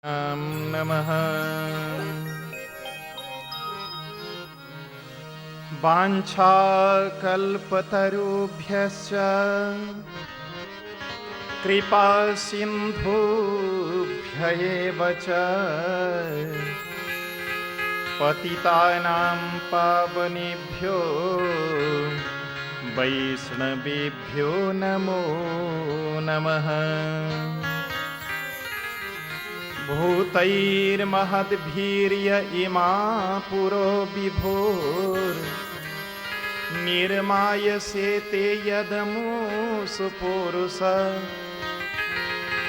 नमः। वाञ्छाकल्पतरुभ्यश्च कृपासिन्धुभ्य एव च पतितानां पावनेभ्यो वैष्णवेभ्यो नमो नमः। भूतैर्महद्भिर्य इमा पुरो विभोर्निर्मायसे ते यदमुषु पुरुष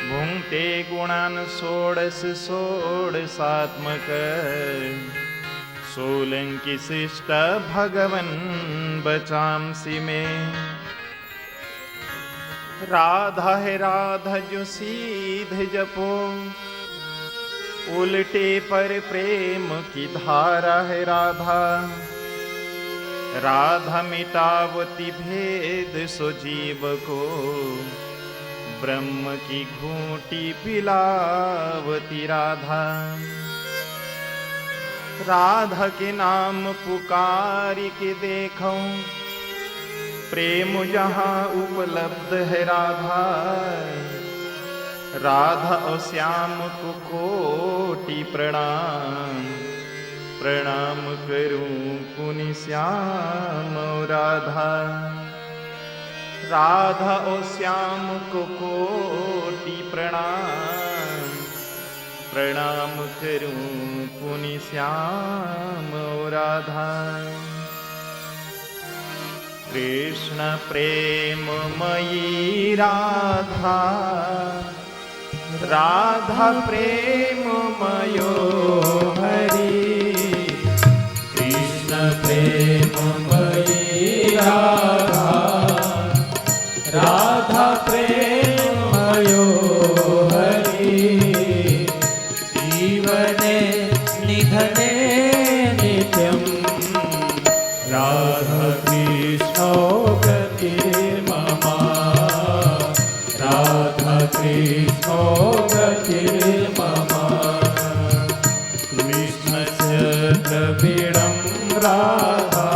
भुङ्क्ते गुणान् षोडशात्मक सोलङ्किशिष्ट भगवन् बचांसि मे। राधा है राधा जो सीध जपो उल्टे पर प्रेम की धारा है राधा। राधा मिटावती भेद सो जीव को ब्रह्म की घूंटी पिलावती राधा। राधा के नाम पुकारी के देखो प्रेम यहाँ उपलब्ध है राधा। राधा और श्याम को कोटि प्रणाम प्रणाम करूं पुनि श्याम राधा। राधा और श्याम को कोटि प्रणाम प्रणाम करूं पुनि श्याम राधा। कृष्ण प्रेममयी राधा राधा प्रेममयो हरि। कृष्ण प्रेममयी राधा राधा प्रेममयो हरि। जीवने निधने नित्यं राधा कृष्णो गतिर्मम। राधा कृष्णो गतिर्मम। कृष्णस्य द्रविणं राधा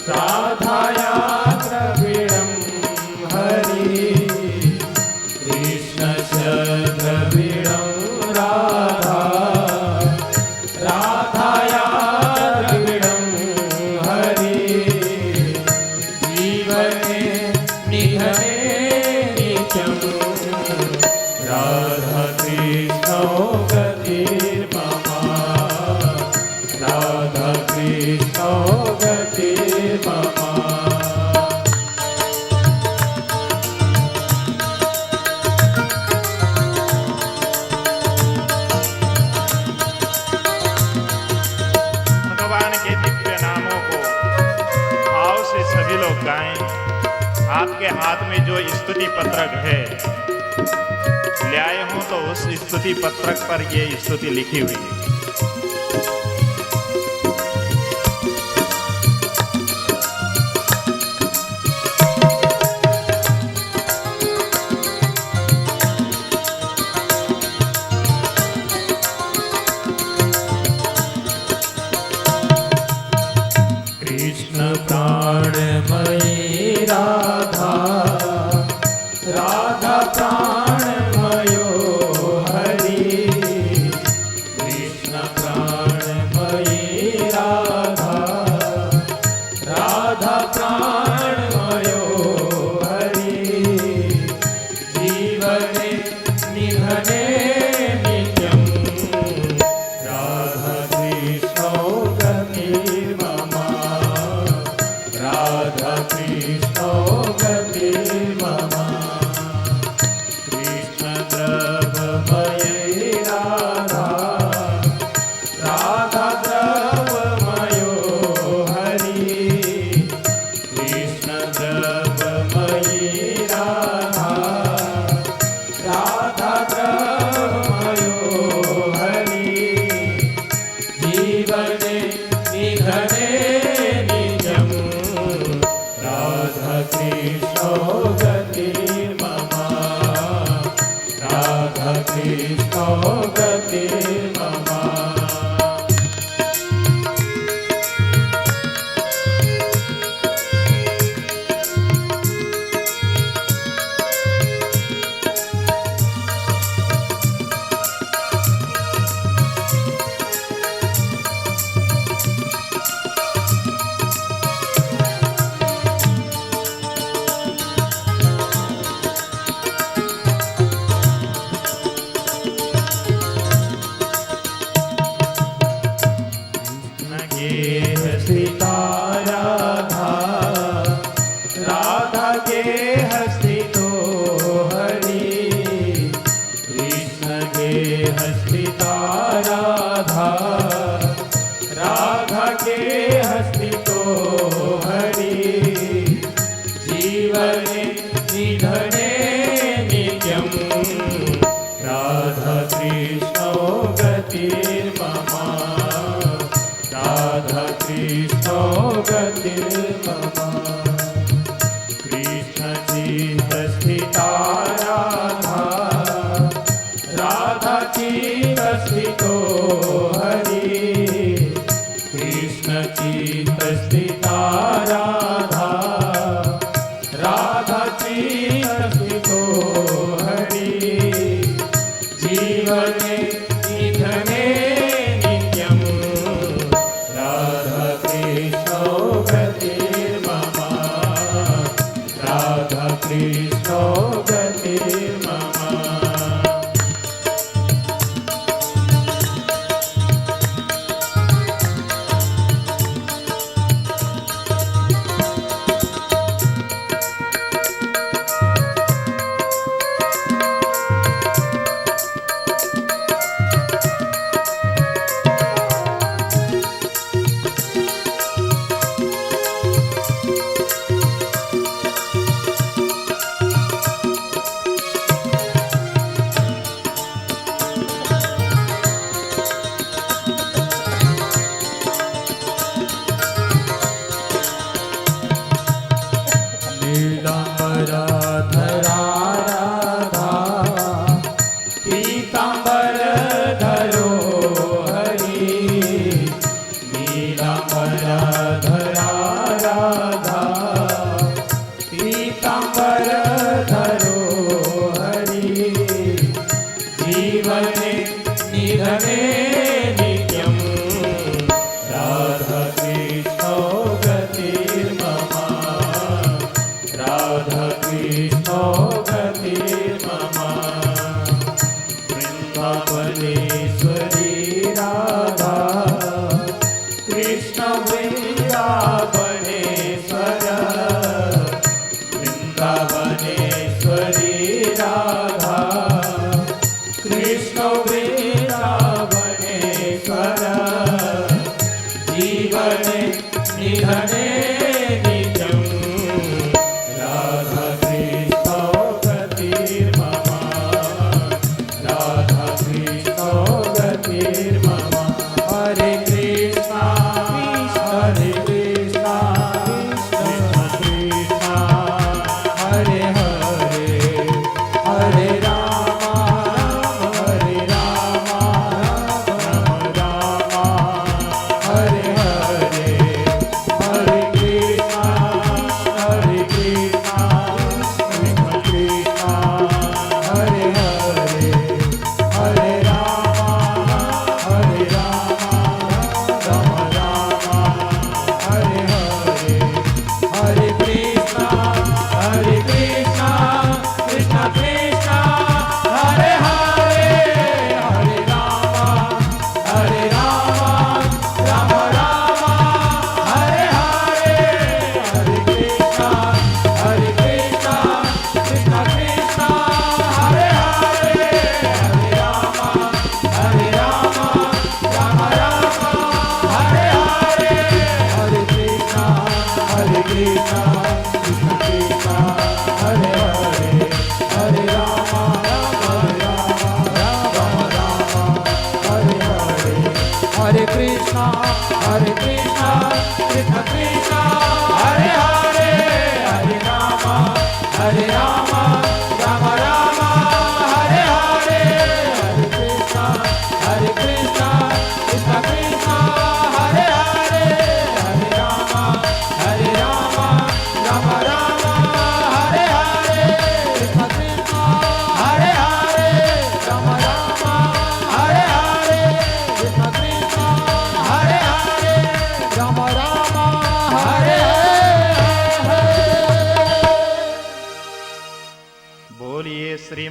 राधाया द्रविणं हरि। कृष्णस्य द्रविणं राधा राधाया द्रविणं हरि। जीवने निधने नित्यं राधा कृष्णो गतिर्मम। राधा कृष्णो गतिर्मम। भगवान के दिव्य नामों को भाव से सभी लोग गाएं। आपके हाथ में जो स्तुति पत्रक है ले आए हूं तो उस स्तुति पत्रक पर ये स्तुति लिखी हुई है। कृष्ण प्राणमयी राधा राधा प्राणमयो हरि। कृष्ण प्राण गतिर्मम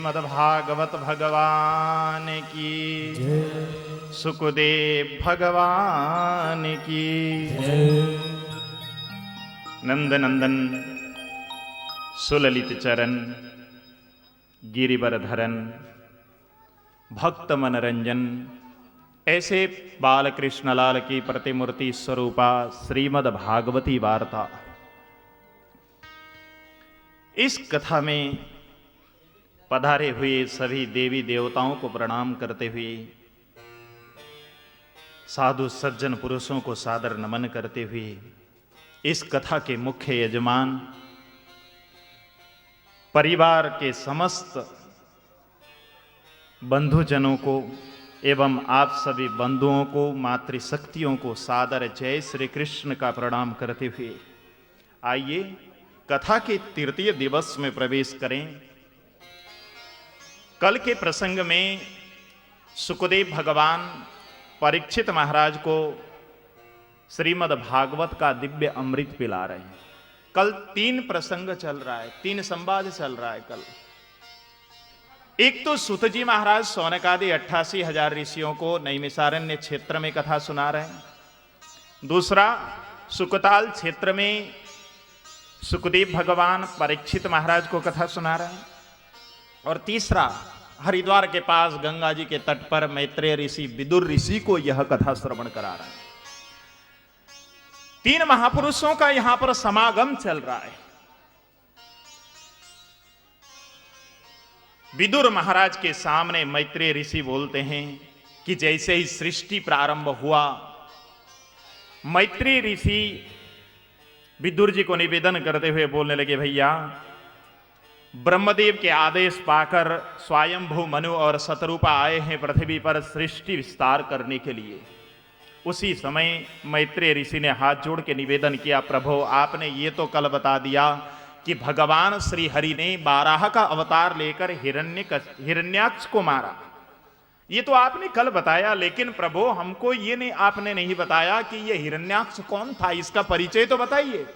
श्रीमद्भागवत भगवान की, सुखदेव भगवान की। नंदनंदन सुललित चरण, गिरिवर धरन, भक्त मनरंजन, ऐसे बालकृष्ण लाल की प्रतिमूर्ति स्वरूपा श्रीमद् भागवती वार्ता। इस कथा में पधारे हुए सभी देवी देवताओं को प्रणाम करते हुए, साधु सज्जन पुरुषों को सादर नमन करते हुए, इस कथा के मुख्य यजमान परिवार के समस्त बंधुजनों को एवं आप सभी बंधुओं को, मातृशक्तियों को सादर जय श्री कृष्ण का प्रणाम करते हुए आइए कथा के तृतीय दिवस में प्रवेश करें। कल के प्रसंग में सुखदेव भगवान परीक्षित महाराज को श्रीमद् भागवत का दिव्य अमृत पिला रहे हैं। कल 3 प्रसंग चल रहा है, 3 संवाद चल रहा है कल। एक तो सुत जी महाराज सौनकादि 88,000 ऋषियों को नैमिषारण्य क्षेत्र में कथा सुना रहे हैं। दूसरा, सुकताल क्षेत्र में सुखदेव भगवान परीक्षित महाराज को कथा सुना रहे हैं। और तीसरा, हरिद्वार के पास गंगा जी के तट पर मैत्रेय ऋषि विदुर ऋषि को यह कथा श्रवण करा रहे हैं। 3 महापुरुषों का यहां पर समागम चल रहा है। विदुर महाराज के सामने मैत्रेय ऋषि बोलते हैं कि जैसे ही सृष्टि प्रारंभ हुआ, मैत्रेय ऋषि विदुर जी को निवेदन करते हुए बोलने लगे, भैया ब्रह्मदेव के आदेश पाकर स्वयंभू मनु और शतरूपा आए हैं पृथ्वी पर सृष्टि विस्तार करने के लिए। उसी समय मैत्रेय ऋषि ने हाथ जोड़ के निवेदन किया, प्रभु आपने ये तो कल बता दिया कि भगवान श्री हरि ने बाराह का अवतार लेकर हिरण्याक्ष को मारा। ये तो आपने कल बताया, लेकिन प्रभु हमको ये आपने नहीं बताया कि ये हिरण्याक्ष कौन था, इसका परिचय तो बताइए।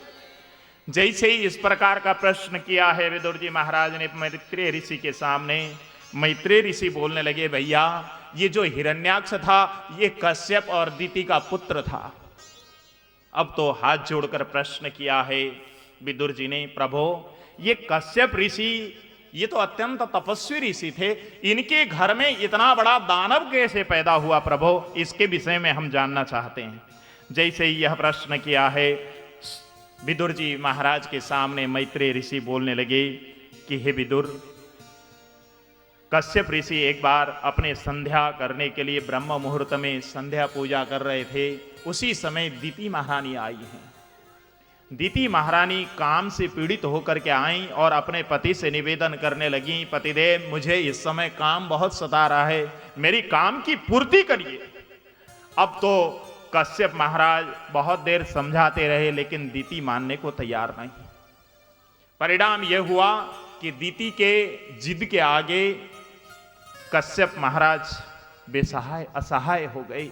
जैसे ही इस प्रकार का प्रश्न किया है विदुर जी महाराज ने मैत्रेय ऋषि के सामने, मैत्रेय ऋषि बोलने लगे, भैया ये जो हिरण्याक्ष था ये कश्यप और दिति का पुत्र था। अब तो हाथ जोड़कर प्रश्न किया है विदुर जी ने, प्रभु ये कश्यप ऋषि ये तो अत्यंत तपस्वी ऋषि थे, इनके घर में इतना बड़ा दानव कैसे पैदा हुआ प्रभु, इसके विषय में हम जानना चाहते हैं। जैसे ही यह प्रश्न किया है विदुर जी महाराज के सामने मैत्रेय ऋषि बोलने लगे कि हे विदुर, कश्यप ऋषि एक बार अपने संध्या करने के लिए ब्रह्म मुहूर्त में संध्या पूजा कर रहे थे। उसी समय दिति महारानी आई हैं। दिति महारानी काम से पीड़ित होकर के आई और अपने पति से निवेदन करने लगी, पतिदेव मुझे इस समय काम बहुत सता रहा है, मेरी काम की पूर्ति करिए। अब तो कश्यप महाराज बहुत देर समझाते रहे, लेकिन दिति मानने को तैयार नहीं। परिणाम यह हुआ कि दिति के जिद के आगे कश्यप महाराज बेसहाय असहाय हो गए।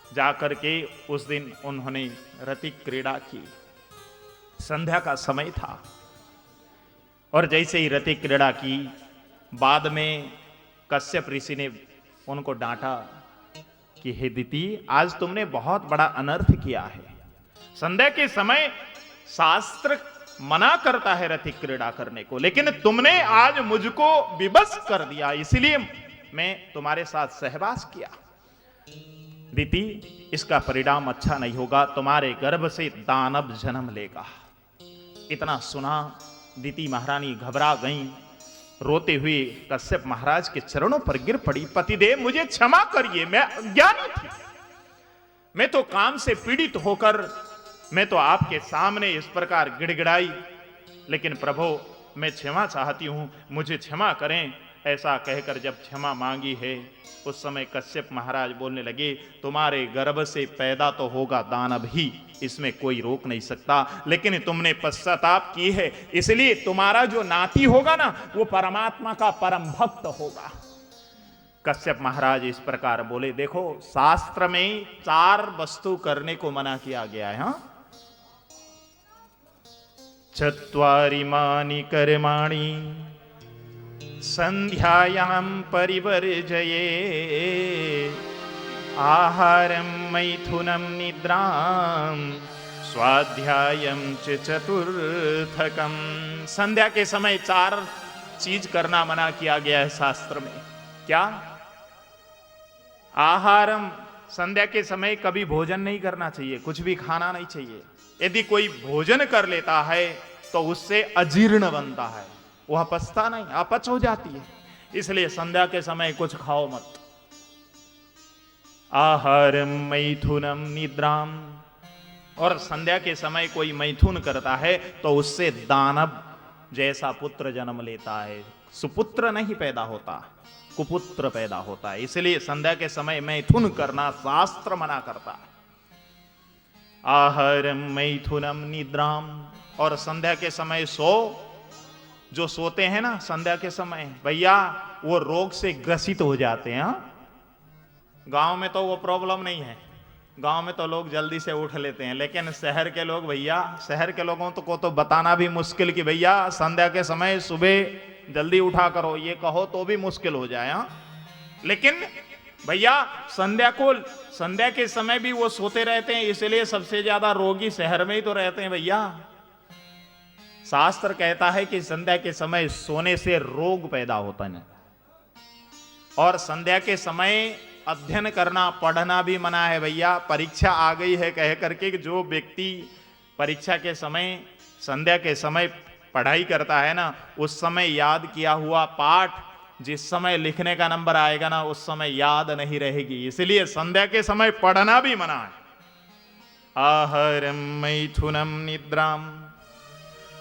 जाकर के उस दिन उन्होंने रतिक क्रीड़ा की। संध्या का समय था और जैसे ही रतिक क्रीड़ा की, बाद में कश्यप ऋषि ने उनको डांटा कि हे दिति, आज तुमने बहुत बड़ा अनर्थ किया है। संध्या के समय शास्त्र मना करता है रतिक क्रीड़ा करने को, लेकिन तुमने आज मुझको विवश कर दिया, इसलिए मैं तुम्हारे साथ सहवास किया। दिति, इसका परिणाम अच्छा नहीं होगा, तुम्हारे गर्भ से दानव जन्म लेगा। इतना सुना दिति महारानी घबरा गईं, रोते हुए कश्यप महाराज के चरणों पर गिर पड़ी, पतिदेव मुझे क्षमा करिए, मैं अज्ञानी थी, मैं तो काम से पीड़ित होकर मैं तो आपके सामने इस प्रकार गिड़गिड़ाई, लेकिन प्रभु मैं क्षमा चाहती हूं, मुझे क्षमा करें। ऐसा कहकर जब क्षमा मांगी है, उस समय कश्यप महाराज बोलने लगे, तुम्हारे गर्भ से पैदा तो होगा दानव ही, इसमें कोई रोक नहीं सकता, लेकिन तुमने पश्चाताप की है, इसलिए तुम्हारा जो नाती होगा ना, वो परमात्मा का परम भक्त होगा। कश्यप महाराज इस प्रकार बोले, देखो शास्त्र में 4 वस्तु करने को मना किया गया है। हाँ, चत्वारिमानि कर्माणि संध्यायां परिवर्जये आहारं मैथुनं निद्रां स्वाध्यायं च चतुर्थकम। संध्या के समय 4 चीज करना मना किया गया है शास्त्र में। क्या? आहारम, संध्या के समय कभी भोजन नहीं करना चाहिए, कुछ भी खाना नहीं चाहिए। यदि कोई भोजन कर लेता है तो उससे अजीर्ण बनता है, वह पचता नहीं, अपच हो जाती है। इसलिए संध्या के समय कुछ खाओ मत। आहारम मैथुनम निद्राम, और संध्या के समय कोई मैथुन करता है तो उससे दानव जैसा पुत्र जन्म लेता है, सुपुत्र नहीं पैदा होता, कुपुत्र पैदा होता है। इसलिए संध्या के समय मैथुन करना शास्त्र मना करता है। आहारम मैथुनम निद्राम, और संध्या के समय जो सोते हैं ना संध्या के समय, भैया वो रोग से ग्रसित हो जाते हैं। गांव में तो वो प्रॉब्लम नहीं है, गांव में तो लोग जल्दी से उठ लेते हैं, लेकिन शहर के लोग, भैया शहर के लोगों को तो बताना भी मुश्किल कि भैया संध्या के समय सुबह जल्दी उठा करो, ये कहो तो भी मुश्किल हो जाए। लेकिन भैया संध्या के समय भी वो सोते रहते हैं, इसलिए सबसे ज्यादा रोगी शहर में ही तो रहते हैं भैया। शास्त्र कहता है कि संध्या के समय सोने से रोग पैदा होता है, और संध्या के समय अध्ययन करना, पढ़ना भी मना है भैया। परीक्षा आ गई है कह करके जो व्यक्ति परीक्षा के समय, संध्या के समय पढ़ाई करता है ना, उस समय याद किया हुआ पाठ जिस समय लिखने का नंबर आएगा ना, उस समय याद नहीं रहेगी। इसलिए संध्या के समय पढ़ना भी मना है। आहारम मैथुनम निद्राम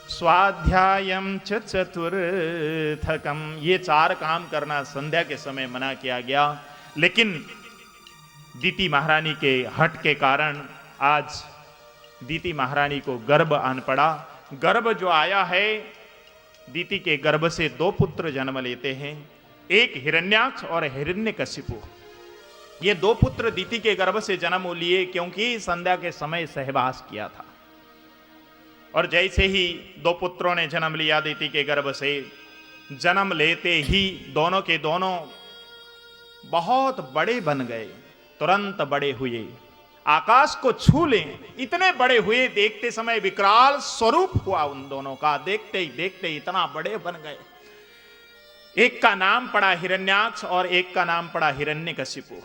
स्वाध्यायम च चतुर्थकम, ये 4 काम करना संध्या के समय मना किया गया। लेकिन दीति महारानी के हट के कारण आज दीति महारानी को गर्भ आन पड़ा। गर्भ जो आया है, दीति के गर्भ से 2 पुत्र जन्म लेते हैं, एक हिरण्याक्ष और हिरण्यकशिपु। ये 2 पुत्र दीति के गर्भ से जन्म लिए क्योंकि संध्या के समय सहवास किया था। और जैसे ही 2 पुत्रों ने जन्म लिया दीति के गर्भ से, जन्म लेते ही दोनों के दोनों बहुत बड़े बन गए, तुरंत बड़े हुए, आकाश को छू लें इतने बड़े हुए। देखते समय विकराल स्वरूप हुआ उन दोनों का, देखते ही इतना बड़े बन गए। एक का नाम पड़ा हिरण्याक्ष और एक का नाम पड़ा हिरण्यकशिपु।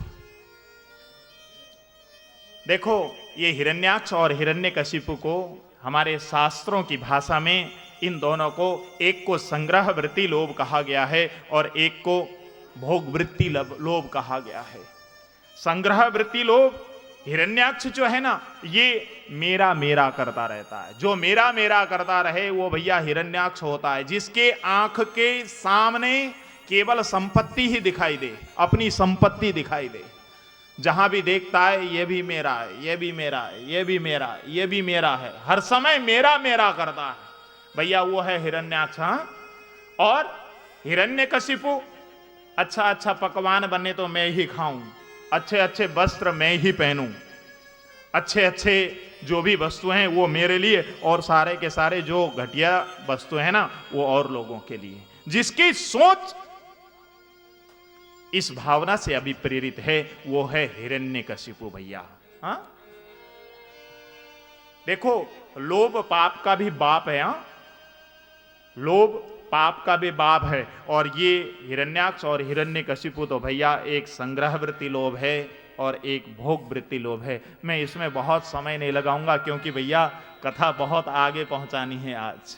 देखो, ये हिरण्याक्ष और हिरण्यकशिपु को हमारे शास्त्रों की भाषा में इन दोनों को, एक को संग्रह वृत्ति लोभ कहा गया है और एक को भोग वृत्ति लोभ कहा गया है। संग्रह वृत्ति लोभ, हिरण्याक्ष जो है ना, ये मेरा मेरा करता रहता है। जो मेरा मेरा करता रहे वो भैया हिरण्याक्ष होता है, जिसके आंख के सामने केवल संपत्ति ही दिखाई दे, अपनी संपत्ति दिखाई दे। जहां भी देखता है ये भी मेरा है, ये भी मेरा है, ये भी मेरा है, ये भी मेरा है, हर समय मेरा मेरा करता है भैया, वो है हिरण्याक्ष। और हिरण्यकशिपु, अच्छा अच्छा पकवान बने तो मैं ही खाऊं, अच्छे अच्छे वस्त्र मैं ही पहनूं, अच्छे अच्छे जो भी वस्तुएं हैं वो मेरे लिए, और सारे के सारे जो घटिया वस्तुएं हैं ना वो और लोगों के लिए। जिसकी सोच इस भावना से अभिप्रेरित है वो है हिरण्यकशिपु भैया। हाँ, देखो, लोभ पाप का भी बाप है। हाँ, लोभ पाप का भी बाप है। और ये हिरण्याक्ष और हिरण्यकशिपु तो भैया एक संग्रह वृत्ति लोभ है और एक भोग वृत्ति लोभ है। मैं इसमें बहुत समय नहीं लगाऊंगा क्योंकि भैया कथा बहुत आगे पहुंचानी है आज।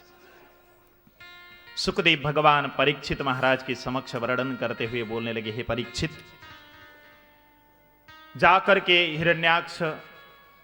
सुखदेव भगवान परीक्षित महाराज के समक्ष वर्णन करते हुए बोलने लगे, हे परीक्षित, जाकर के हिरण्याक्ष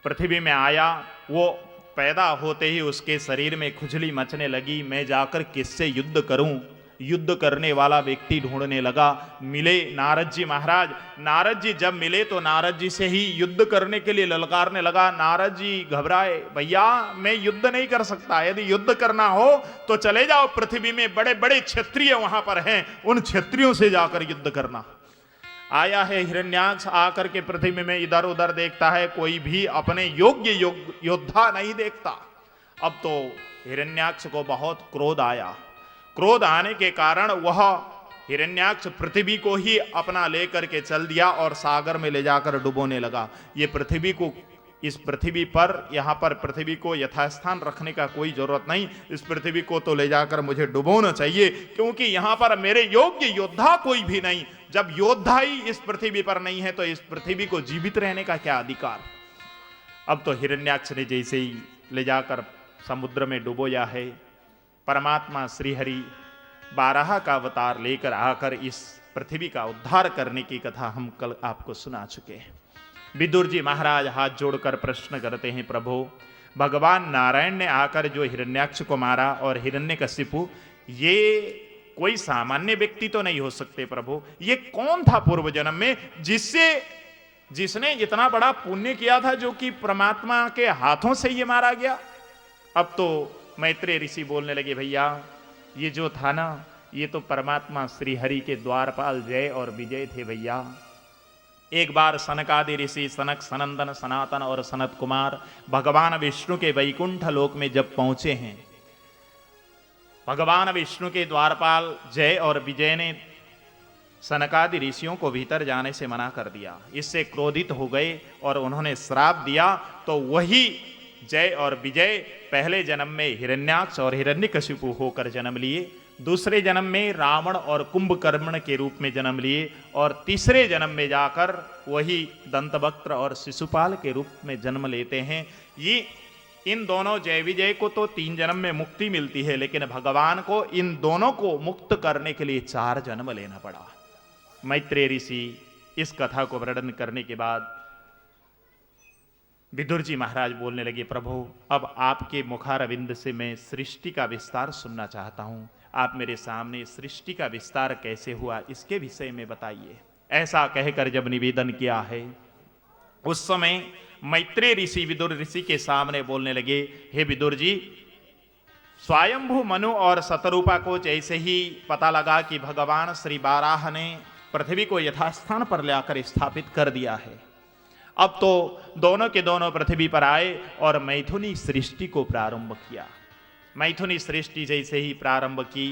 पृथ्वी में आया, वो पैदा होते ही उसके शरीर में खुजली मचने लगी। मैं जाकर किससे युद्ध करूं? युद्ध करने वाला व्यक्ति ढूंढने लगा। मिले नारद जी महाराज। नारद जी जब मिले तो नारद जी से ही युद्ध करने के लिए ललकारने लगा। नारद जी घबराए, भैया मैं युद्ध नहीं कर सकता, यदि युद्ध करना हो तो चले जाओ, पृथ्वी में बड़े बड़े क्षत्रिय वहां पर हैं, उन क्षत्रियों से जाकर युद्ध करना। आया है हिरण्याक्ष, आकर के पृथ्वी में इधर उधर देखता है, कोई भी अपने योग्य योद्धा नहीं देखता। अब तो हिरण्याक्ष को बहुत क्रोध आया। क्रोध आने के कारण वह हिरण्याक्ष पृथ्वी को ही अपना लेकर के चल दिया और सागर में ले जाकर डुबोने लगा। ये पृथ्वी को, इस पृथ्वी पर, यहाँ पर पृथ्वी को यथास्थान रखने का कोई जरूरत नहीं, इस पृथ्वी को तो ले जाकर मुझे डुबोना चाहिए, क्योंकि यहाँ पर मेरे योग्य योद्धा कोई भी नहीं। जब योद्धा ही इस पृथ्वी पर नहीं है तो इस पृथ्वी को जीवित रहने का क्या अधिकार। अब तो हिरण्याक्ष ने जैसे ही ले जाकर समुद्र में डुबोया है, परमात्मा श्रीहरि बारहा का अवतार लेकर आकर इस पृथ्वी का उद्धार करने की कथा हम कल आपको सुना चुके हैं। विदुर जी महाराज हाथ जोड़कर प्रश्न करते हैं, प्रभु भगवान नारायण ने आकर जो हिरण्याक्ष को मारा और हिरण्यकशिपु, ये कोई सामान्य व्यक्ति तो नहीं हो सकते प्रभु। ये कौन था पूर्व जन्म में जिसने इतना बड़ा पुण्य किया था जो कि परमात्मा के हाथों से ये मारा गया। अब तो मैत्रेय ऋषि बोलने लगे, भैया ये जो था ना, ये तो परमात्मा श्री हरि के द्वारपाल जय और विजय थे भैया। एक बार सनकादि ऋषि सनक, सनंदन, सनातन और सनत कुमार भगवान विष्णु के वैकुंठ लोक में जब पहुंचे हैं, भगवान विष्णु के द्वारपाल जय और विजय ने सनकादि ऋषियों को भीतर जाने से मना कर दिया। इससे क्रोधित हो गए और उन्होंने श्राप दिया। तो वही जय और विजय पहले जन्म में हिरण्याक्ष और हिरण्यकशिपु होकर जन्म लिए, दूसरे जन्म में रावण और कुंभकर्ण के रूप में जन्म लिए, और तीसरे जन्म में जाकर वही दंतवक्त्र और शिशुपाल के रूप में जन्म लेते हैं। ये इन दोनों जय विजय को तो 3 जन्म में मुक्ति मिलती है, लेकिन भगवान को इन दोनों को मुक्त करने के लिए 4 जन्म लेना पड़ा। मैत्रेय ऋषि इस कथा को वर्णन करने के बाद विदुर जी महाराज बोलने लगे, प्रभु अब आपके मुखारविंद से मैं सृष्टि का विस्तार सुनना चाहता हूं। आप मेरे सामने सृष्टि का विस्तार कैसे हुआ इसके विषय में बताइए। ऐसा कहकर जब निवेदन किया है, उस समय मैत्रेय ऋषि विदुर ऋषि के सामने बोलने लगे, हे विदुर जी, स्वयंभू मनु और शतरूपा को जैसे ही पता लगा कि भगवान श्री बाराह ने पृथ्वी को यथास्थान पर लाकर स्थापित कर दिया है, अब तो दोनों के दोनों पृथ्वी पर आए और मैथुनी सृष्टि को प्रारंभ किया। मैथुनी सृष्टि जैसे ही प्रारंभ की,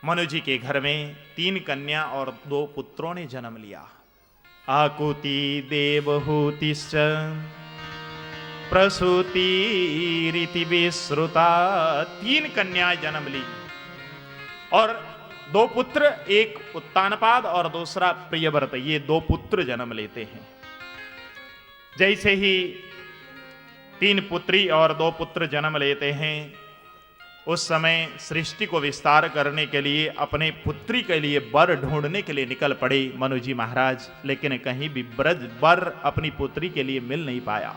मनु जी के घर में 3 कन्या और 2 पुत्रों ने जन्म लिया। आकुति देवहूतिश्च प्रसूति रीति विश्रुता, 3 कन्याएं जन्म ली और 2 पुत्र, एक उत्तानपाद और दूसरा प्रियव्रत, ये 2 पुत्र जन्म लेते हैं। जैसे ही 3 पुत्री और 2 पुत्र जन्म लेते हैं, उस समय सृष्टि को विस्तार करने के लिए अपने पुत्री के लिए वर ढूंढने के लिए निकल पड़े मनु जी महाराज, लेकिन कहीं भी वर अपनी पुत्री के लिए मिल नहीं पाया।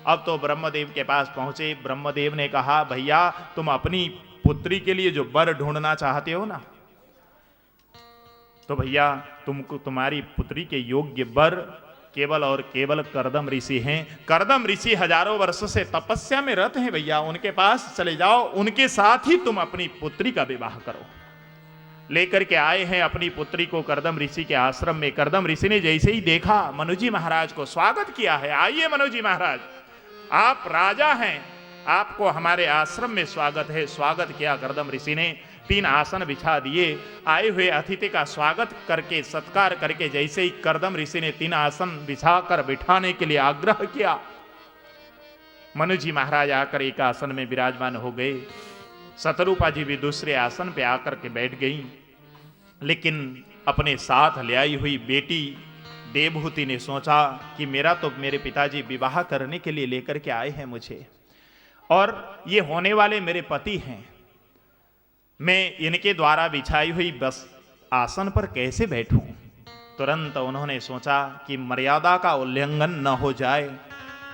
अब तो ब्रह्मदेव के पास पहुंचे। ब्रह्मदेव ने कहा, भैया तुम अपनी पुत्री के लिए जो वर ढूंढना चाहते हो ना, तो भैया तुमको तुम्हारी पुत्री के योग्य वर केवल और केवल कर्दम ऋषि हैं। कर्दम ऋषि हजारों वर्षों से तपस्या में रत हैं भैया, उनके पास चले जाओ, उनके साथ ही तुम अपनी पुत्री का विवाह करो। लेकर के आए हैं अपनी पुत्री को कर्दम ऋषि के आश्रम में। कर्दम ऋषि ने जैसे ही देखा मनु जी महाराज को, स्वागत किया है, आइए मनु जी महाराज, आप राजा हैं, आपको हमारे आश्रम में स्वागत है। स्वागत किया कर्दम ऋषि ने, 3 आसन बिछा दिए। आए हुए अतिथि का स्वागत करके सत्कार करके जैसे ही कर्दम ऋषि ने 3 आसन बिछाकर बिठाने के लिए आग्रह किया, मनु जी महाराज आकर एक आसन में विराजमान हो गए। शतरूपा जी भी दूसरे आसन पे आकर के बैठ गई। लेकिन अपने साथ ले आई हुई बेटी देवहूति ने सोचा कि मेरा तो मेरे पिताजी विवाह करने के लिए लेकर के आए हैं मुझे, और ये होने वाले मेरे पति हैं, मैं इनके द्वारा बिछाई हुई बस आसन पर कैसे बैठूं। तुरंत उन्होंने सोचा कि मर्यादा का उल्लंघन न हो जाए,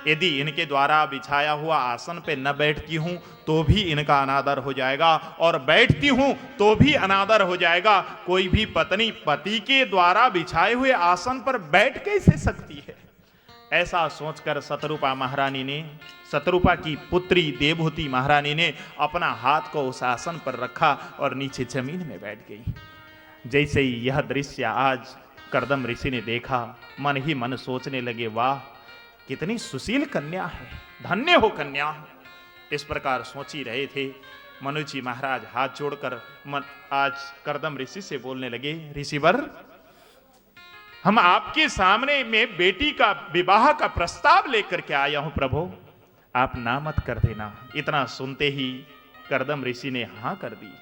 यदि इनके द्वारा बिछाया हुआ आसन पे न बैठती हूं तो भी इनका अनादर हो जाएगा, और बैठती हूं तो भी अनादर हो जाएगा। कोई भी पत्नी पति के द्वारा बिछाए हुए आसन पर बैठ कैसे सकती है। ऐसा सोचकर शतरूपा महारानी ने, शतरूपा की पुत्री देवहूति महारानी ने अपना हाथ को उस आसन पर रखा और नीचे जमीन में बैठ गई। जैसे ही यह दृश्य आज कर्दम ऋषि ने देखा, मन ही मन सोचने लगे, वाह कितनी सुशील कन्या है, धन्य हो कन्या। इस प्रकार सोच ही रहे थे मनु जी महाराज हाथ जोड़कर आज कर्दम ऋषि से बोलने लगे, ऋषिवर, हम आपके सामने में बेटी का विवाह का प्रस्ताव लेकर के आया हूं प्रभु, आप ना मत कर देना। इतना सुनते ही कर्दम ऋषि ने हां कर दी।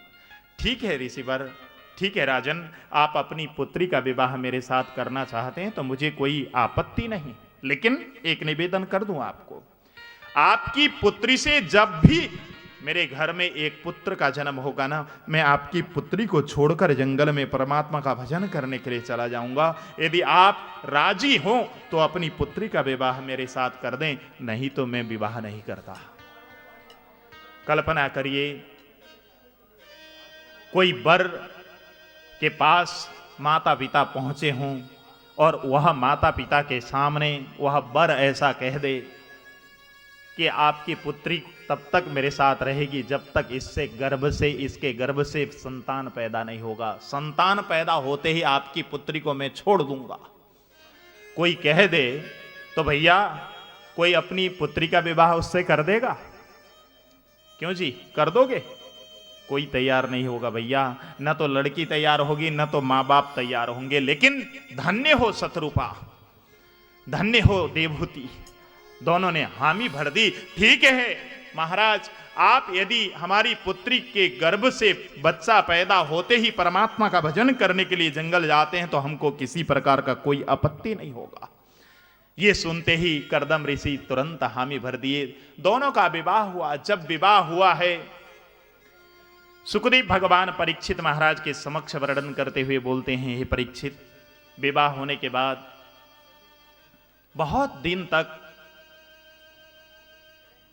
ठीक है ऋषिवर, ठीक है राजन, आप अपनी पुत्री का विवाह मेरे साथ करना चाहते हैं तो मुझे कोई आपत्ति नहीं, लेकिन एक निवेदन कर दूं आपको, आपकी पुत्री से जब भी मेरे घर में एक पुत्र का जन्म होगा ना, मैं आपकी पुत्री को छोड़कर जंगल में परमात्मा का भजन करने के लिए चला जाऊंगा। यदि आप राजी हो तो अपनी पुत्री का विवाह मेरे साथ कर दें, नहीं तो मैं विवाह नहीं करता। कल्पना करिए, कोई वर के पास माता पिता पहुंचे हों और वह माता पिता के सामने वह वर ऐसा कह दे कि आपकी पुत्री तब तक मेरे साथ रहेगी जब तक इसके गर्भ से संतान पैदा नहीं होगा, संतान पैदा होते ही आपकी पुत्री को मैं छोड़ दूंगा। कोई कह दे तो भैया कोई अपनी पुत्री का विवाह उससे कर देगा? क्यों जी, कर दोगे? कोई तैयार नहीं होगा भैया, न तो लड़की तैयार होगी न तो मां बाप तैयार होंगे। लेकिन धन्य हो शत्रुपा, धन्य हो देवहूति, दोनों ने हामी भर दी। ठीक है महाराज, आप यदि हमारी पुत्री के गर्भ से बच्चा पैदा होते ही परमात्मा का भजन करने के लिए जंगल जाते हैं तो हमको किसी प्रकार का कोई आपत्ति नहीं होगा। ये सुनते ही कर्दम ऋषि तुरंत हामी भर दिए। दोनों का विवाह हुआ। जब विवाह हुआ है, सुखदेव भगवान परीक्षित महाराज के समक्ष वर्णन करते हुए बोलते हैं, हे परीक्षित, विवाह होने के बाद बहुत दिन तक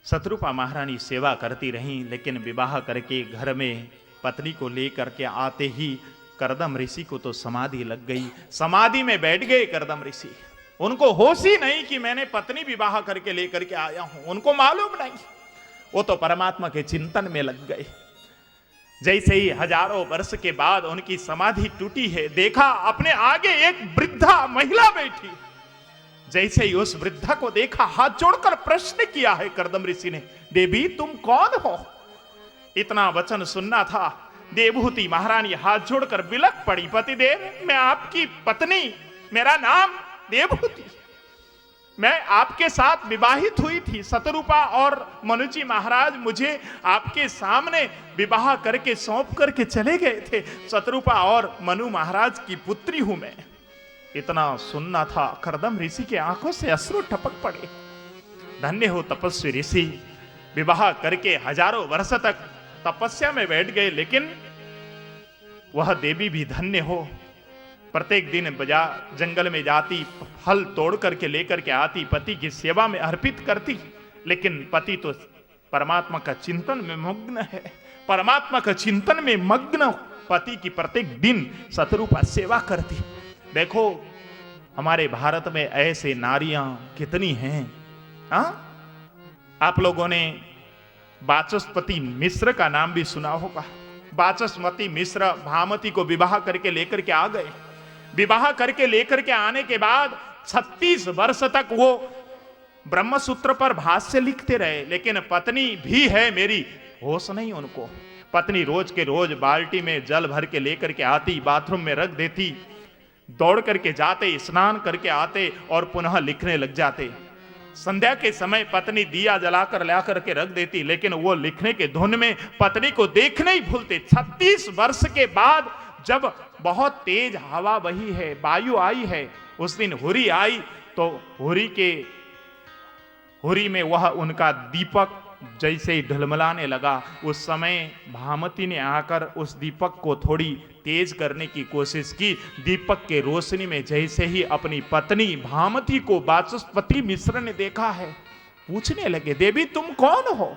शत्रुपा महारानी सेवा करती रहीं, लेकिन विवाह करके घर में पत्नी को लेकर के आते ही कर्दम ऋषि को तो समाधि लग गई। समाधि में बैठ गए कर्दम ऋषि। उनको होश ही नहीं कि मैंने पत्नी विवाह करके लेकर के आया हूं, उनको मालूम नहीं। वो तो परमात्मा के चिंतन में लग गए। जैसे ही हजारों वर्ष के बाद उनकी समाधि टूटी है, देखा अपने आगे एक वृद्धा महिला बैठी। जैसे ही उस वृद्धा को देखा, हाथ जोड़कर प्रश्न किया है कर्दम ऋषि ने, देवी तुम कौन हो? इतना वचन सुनना था। देवहूति महारानी हाथ जोड़कर बिलक पड़ी, पतिदेव मैं आपकी पत्नी, मेरा नाम देवहूति, मैं आपके साथ विवाहित हुई थी। शत्रुपा और मनुजी महाराज मुझे आपके सामने विवाह करके सौंप करके चले गए थे। शत्रुपा और मनु महाराज की पुत्री हूं मैं। इतना सुनना था, कर्दम ऋषि के आंखों से अश्रु टपक पड़े। धन्य हो तपस्वी ऋषि, विवाह करके हजारों वर्ष तक तपस्या में बैठ गए, लेकिन वह देवी भी धन्य हो। प्रत्येक दिन जंगल में जाती, फल तोड़ करके लेकर के आती, पति की सेवा में अर्पित करती, लेकिन पति तो परमात्मा का चिंतन में मग्न है। परमात्मा का चिंतन में मग्न पति की प्रत्येक दिन शत्रुपा सेवा करती। देखो हमारे भारत में ऐसे नारियां कितनी हैं। आप लोगों ने वाचस्पति मिश्र का नाम भी सुना होगा। वाचस्पति मिश्र भामती को विवाह करके लेकर के आ गए। विवाह करके लेकर के आने के बाद 36 वर्ष तक वो ब्रह्मसूत्र पर भाष्य लिखते रहे, लेकिन पत्नी भी है मेरी, होश नहीं उनको। पत्नी रोज के रोज बाल्टी में जल भर के लेकर के आती, बाथरूम में रख देती, दौड़ करके जाते, स्नान करके आते और पुनः लिखने लग जाते। संध्या के समय पत्नी दिया जलाकर ला करके रख देती, लेकिन वो लिखने के धुन में पत्नी को देखने ही भूलते। 36 वर्ष के बाद जब बहुत तेज हवा बही है, वायु आई है, उस दिन हुरी आई, तो हुरी में वह उनका दीपक जैसे ही ढलमलाने लगा, उस समय भामती ने आकर उस दीपक को थोड़ी तेज करने की कोशिश की। दीपक के रोशनी में जैसे ही अपनी पत्नी भामती को वाचस्पति मिश्र ने देखा है, पूछने लगे, देवी तुम कौन हो?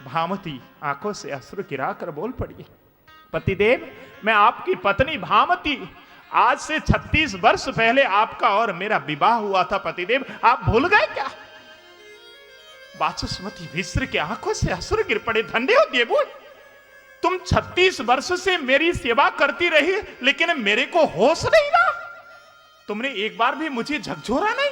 भामती आंखों से अश्रु गिराकर बोल पड़ी, पतिदेव मैं आपकी पत्नी भामती, आज से 36 वर्ष पहले आपका और मेरा विवाह हुआ था। पतिदेव आप भूल गए क्या? वाचस्पति मिश्र की आंखों से अश्रु गिर पड़े। धन्य हो देवो, तुम 36 वर्ष से मेरी सेवा करती रही, लेकिन मेरे को होश नहीं रहा। तुमने एक बार भी मुझे झकझोरा नहीं।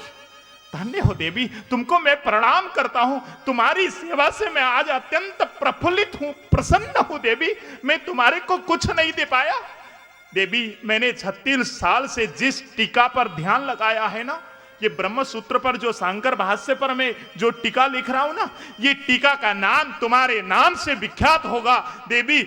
धन्य हो देवी, तुमको मैं प्रणाम करता हूं। तुम्हारी सेवा से मैं आज अत्यंत प्रफुल्लित हूं, प्रसन्न हूं देवी। मैं तुम्हारे को कुछ नहीं दे पाया देवी। मैंने 36 साल से जिस टीका पर ध्यान लगाया है ना, ये ब्रह्म सूत्र पर जो शंकर भाष्य पर मैं जो टीका लिख रहा हूं ना, ये टीका का नाम तुम्हारे नाम से विख्यात होगा देवी।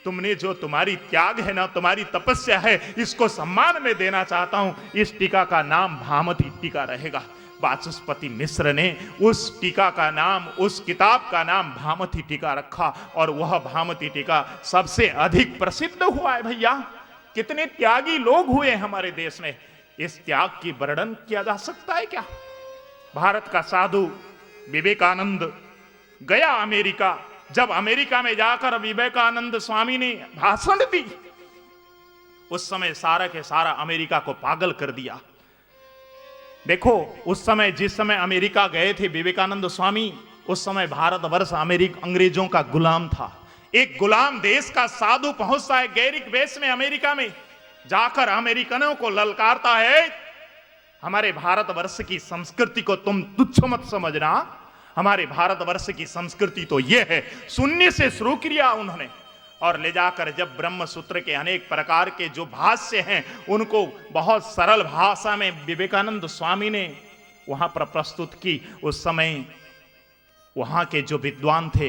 तुमने जो तुम्हारी त्याग है ना, तुम्हारी तपस्या है, इसको सम्मान में देना चाहता हूं। इस टीका का नाम भामती टीका रहेगा। वाचस्पति मिश्र ने उस टीका का नाम, उस किताब का नाम भामती टीका रखा, और वह भामती टीका सबसे अधिक प्रसिद्ध हुआ है भैया। कितने त्यागी लोग हुए हमारे देश में, इस त्याग की वर्णन किया जा सकता है क्या? भारत का साधु विवेकानंद गया अमेरिका। जब अमेरिका में जाकर विवेकानंद स्वामी ने भाषण दी, उस समय सारा के सारा अमेरिका को पागल कर दिया। देखो, उस समय जिस समय अमेरिका गए थे विवेकानंद स्वामी, उस समय भारतवर्ष अंग्रेजों का गुलाम था। एक गुलाम देश का साधु पहुंचता है गैरिक वेश में अमेरिका में, जाकर अमेरिकनों को ललकारता है, हमारे भारतवर्ष की संस्कृति को तुम तुच्छ मत समझना, हमारे भारतवर्ष की संस्कृति तो यह है। शून्य से शुरू किया उन्होंने, और ले जाकर जब ब्रह्म सूत्र के अनेक प्रकार के जो भाष्य हैं उनको बहुत सरल भाषा में विवेकानंद स्वामी ने वहां पर प्रस्तुत की। उस समय वहां के जो विद्वान थे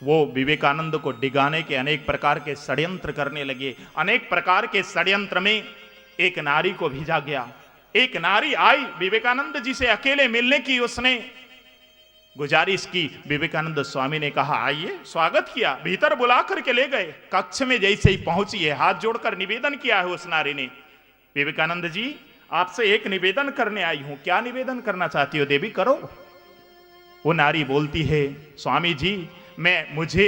वो विवेकानंद को डिगाने के अनेक प्रकार के षड्यंत्र करने लगे। अनेक प्रकार के षड्यंत्र में एक नारी को भेजा गया। एक नारी आई विवेकानंद जी से अकेले मिलने की, उसने गुजारिश की। विवेकानंद स्वामी ने कहा आइए, स्वागत किया, भीतर बुला करके ले गए। कक्ष में जैसे ही पहुंची है, हाथ जोड़कर निवेदन किया है उस नारी ने, विवेकानंद जी आपसे एक निवेदन करने आई हूं। क्या निवेदन करना चाहती हो देवी, करो। वो नारी बोलती है, स्वामी जी मुझे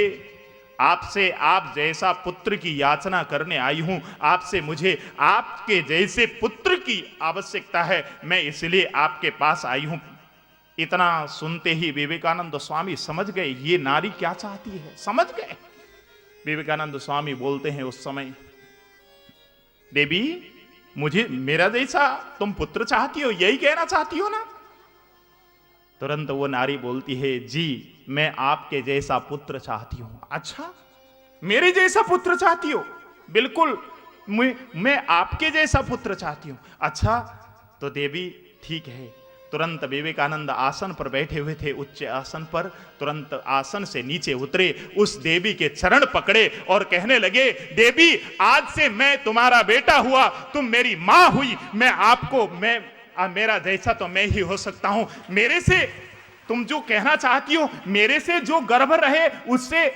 आपसे आप जैसा पुत्र की याचना करने आई हूं। आपसे मुझे आपके जैसे पुत्र की आवश्यकता है, मैं इसलिए आपके पास आई हूं। इतना सुनते ही विवेकानंद स्वामी समझ गए ये नारी क्या चाहती है, समझ गए। विवेकानंद स्वामी बोलते हैं उस समय, देवी मुझे मेरा जैसा तुम पुत्र चाहती हो, यही कहना चाहती हो ना? तुरंत वो नारी बोलती है, जी मैं आपके जैसा पुत्र चाहती हूं। अच्छा, मेरे जैसा पुत्र चाहती हो? बिल्कुल, मैं आपके जैसा पुत्र चाहती हूं। अच्छा तो देवी ठीक है। तुरंत विवेकानंद आसन पर बैठे हुए थे, उच्च आसन पर, तुरंत आसन से नीचे उतरे, उस देवी के चरण पकड़े और कहने लगे, देवी आज से मैं तुम्हारा बेटा हुआ, तुम मेरी मां हुई। मेरा जैसा तो मैं ही हो सकता हूं। मेरे से तुम जो कहना चाहती हो, मेरे से जो गर्भ रहे उससे,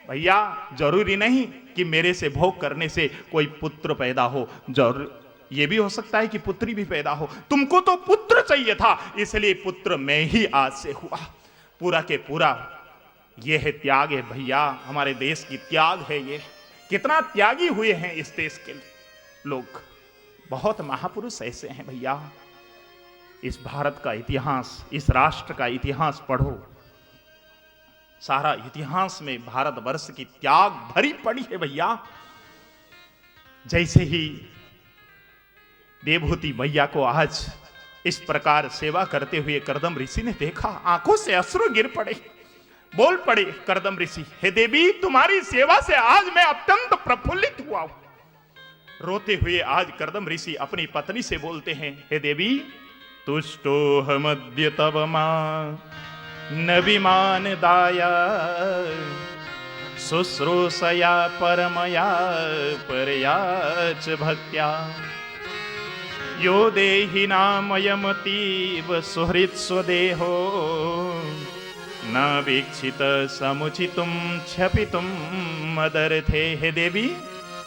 भैया जरूरी नहीं कि मेरे से भोग करने से कोई पुत्र पैदा हो, जरूर ये भी हो सकता है कि पुत्री भी पैदा हो। तुमको तो पुत्र चाहिए था, इसलिए पुत्र मैं ही आज से हुआ। पूरा के पूरा ये है त्याग है भैया, हमारे देश की त्याग है ये। कितना त्यागी हुए हैं इस देश के लोग, बहुत महापुरुष ऐसे हैं भैया। इस भारत का इतिहास, इस राष्ट्र का इतिहास पढ़ो, सारा इतिहास में भारतवर्ष की त्याग भरी पड़ी है भैया। जैसे ही देवहूति मैया को आज इस प्रकार सेवा करते हुए करदम ऋषि ने देखा, आंखों से अश्रु गिर पड़े, बोल पड़े करदम ऋषि, हे देवी तुम्हारी सेवा से आज मैं अत्यंत प्रफुल्लित हुआ हूं। रोते हुए आज करदम ऋषि अपनी पत्नी से बोलते हैं, हे देवी तुष्टो हमद्य तव मां न विमान दाया शुश्रूषया परमया परयाच भक्त्या यो देहि नामयमतीव सुहृत् स्वदेहो न वीक्षित समुचितुम क्षपितुम मदर्थे। हे देवी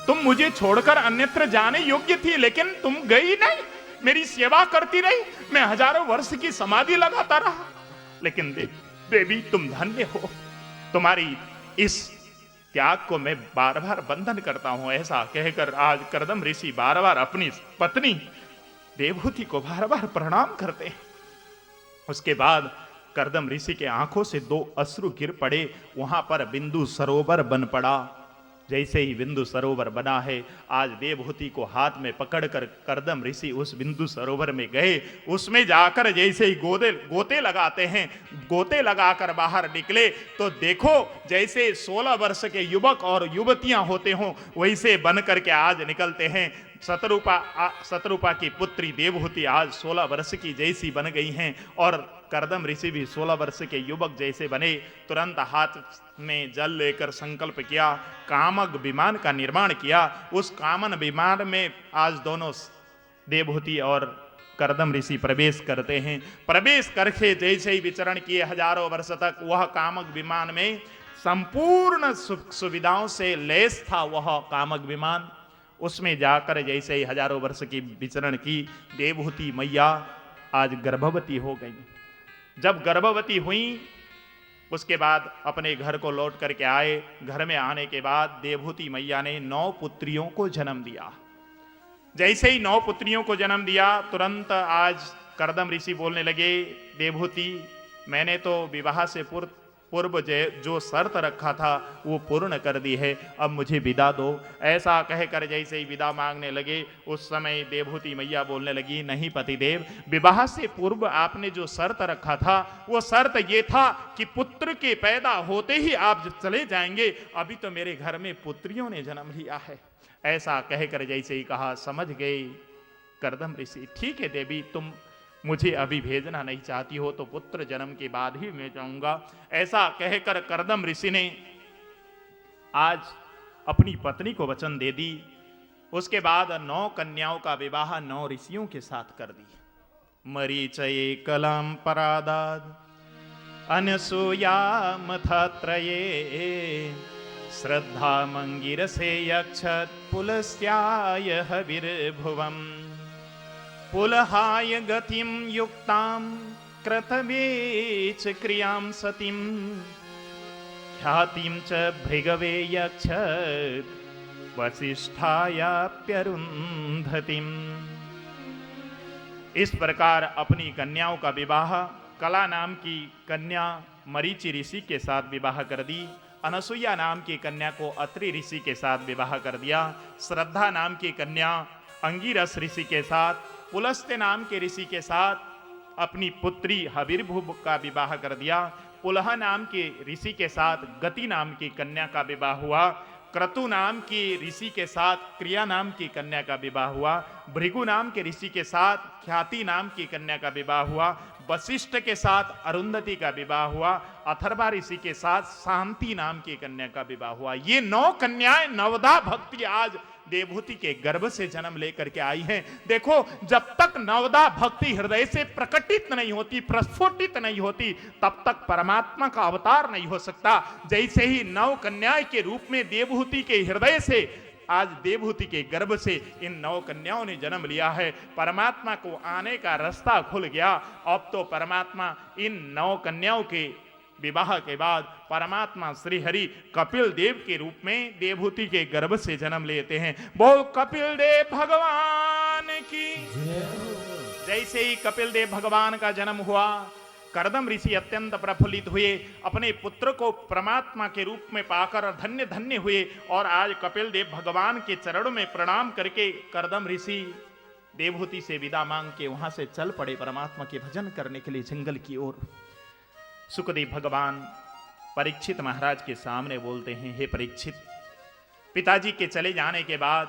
तुम मुझे छोड़कर अन्यत्र जाने योग्य थी, लेकिन तुम गई नहीं, मेरी सेवा करती रही, मैं हजारों वर्ष की समाधि लगाता रहा। लेकिन देवी तुम धन्य हो, तुम्हारी इस त्याग को मैं बार बार बंधन करता हूं। ऐसा कहकर आज करदम ऋषि बार बार अपनी पत्नी देवहूति को बार बार प्रणाम करते हैं। उसके बाद करदम ऋषि के आंखों से 2 अश्रु गिर पड़े, वहां पर बिंदु सरोवर बन पड़ा। जैसे ही बिंदु सरोवर बना है, आज देवहूति को हाथ में पकड़कर कर्दम ऋषि उस बिंदु सरोवर में गए। उसमें जाकर जैसे ही गोते लगाते हैं, गोते लगाकर बाहर निकले तो देखो जैसे 16 वर्ष के युवक और युवतियां होते हों वैसे बन करके आज निकलते हैं। शतरूपा की पुत्री देवहूति आज 16 वर्ष की जैसी बन गई हैं और कर्दम ऋषि भी 16 वर्ष के युवक जैसे बने। तुरंत हाथ में जल लेकर संकल्प किया, कामक विमान का निर्माण किया। उस कामन विमान में आज दोनों देवहूति और कर्दम ऋषि प्रवेश करते हैं। प्रवेश करके जैसे ही विचरण किए हजारों वर्ष तक, वह कामक विमान में संपूर्ण सुविधाओं से लैस था। वह कामक विमान, उसमें जाकर जैसे ही हजारों वर्ष की विचरण की, देवहूति मैया आज गर्भवती हो गई। जब गर्भवती हुई उसके बाद अपने घर को लौट करके आए। घर में आने के बाद देवहूति मैया ने 9 पुत्रियों को जन्म दिया। जैसे ही 9 पुत्रियों को जन्म दिया तुरंत आज कर्दम ऋषि बोलने लगे, देवहूति मैंने तो विवाह से पूर्व जो शर्त रखा था वो पूर्ण कर दी है, अब मुझे विदा दो। ऐसा कहकर जैसे ही विदा मांगने लगे उस समय देवहूति मैया बोलने लगी, नहीं पतिदेव, विवाह से पूर्व आपने जो शर्त रखा था वो शर्त ये था कि पुत्र के पैदा होते ही आप चले जाएंगे, अभी तो मेरे घर में पुत्रियों ने जन्म लिया है। ऐसा कहकर जैसे ही कहा, समझ गए कर्दम ऋषि, ठीक है देवी, तुम मुझे अभी भेजना नहीं चाहती हो तो पुत्र जन्म के बाद ही मैं जाऊंगा। ऐसा कहकर कर्दम ऋषि ने आज अपनी पत्नी को वचन दे दी। उसके बाद 9 कन्याओं का विवाह 9 ऋषियों के साथ कर दी। मरीचये कलाम परादाद अनसूया मथात्रये श्रद्धा मंगिरसे यक्षत पुलस्याय हविर्भुवम् पुलहाय गतिम युक्ताम क्रतवेच क्रियां सतीं ख्यातिं च भृगवे यक्षत वसिष्ठायाप्यरुन्धतिम्। इस प्रकार अपनी कन्याओं का विवाह कला नाम की कन्या मरीचि ऋषि के साथ विवाह कर दी। अनसुईया नाम की कन्या को अत्रि ऋषि के साथ विवाह कर दिया। श्रद्धा नाम की कन्या अंगिरस ऋषि के साथ, पुलस्त्य नाम के ऋषि के साथ अपनी पुत्री हविर्भुव का विवाह कर दिया। पुलह नाम के ऋषि के साथ गति नाम की कन्या का विवाह हुआ। क्रतु नाम की ऋषि के साथ क्रिया नाम की कन्या का विवाह हुआ। भृगु नाम के ऋषि के साथ ख्याति नाम की कन्या का विवाह हुआ। वशिष्ठ के साथ अरुंधति का विवाह हुआ। अथर्वा ऋषि के साथ शांति नाम की कन्या का विवाह हुआ। ये 9 कन्याएं नवदा भक्ति आज देवहूति के गर्भ से जन्म लेकर के आई हैं। देखो, जब तक नवदा भक्ति हृदय से प्रकटित नहीं होती, प्रस्फुटित नहीं होती, तब तक परमात्मा का अवतार नहीं हो सकता। जैसे ही 9 कन्याएं के रूप में देवहूति के हृदय से, आज देवहूति के गर्भ से इन 9 कन्याओं ने जन्म लिया है। परमात्मा को आने का रास्ता खुल गया। अब तो परमात्मा इन 9 कन्याओं के विवाह के बाद परमात्मा श्री हरि कपिल देव के रूप में देवहूति के गर्भ से जन्म लेते हैं। बोल कपिल देव भगवान की। जैसे ही कपिल देव भगवान का जन्म हुआ, कर्दम ऋषि अत्यंत प्रफुल्लित हुए, अपने पुत्र को परमात्मा के रूप में पाकर धन्य धन्य हुए। और आज कपिल देव भगवान के चरणों में प्रणाम करके कर्दम ऋषि देवहूति से विदा मांग के वहां से चल पड़े परमात्मा के भजन करने के लिए जंगल की ओर। सुखदेव भगवान परीक्षित महाराज के सामने बोलते हैं, हे परीक्षित, पिताजी के चले जाने के बाद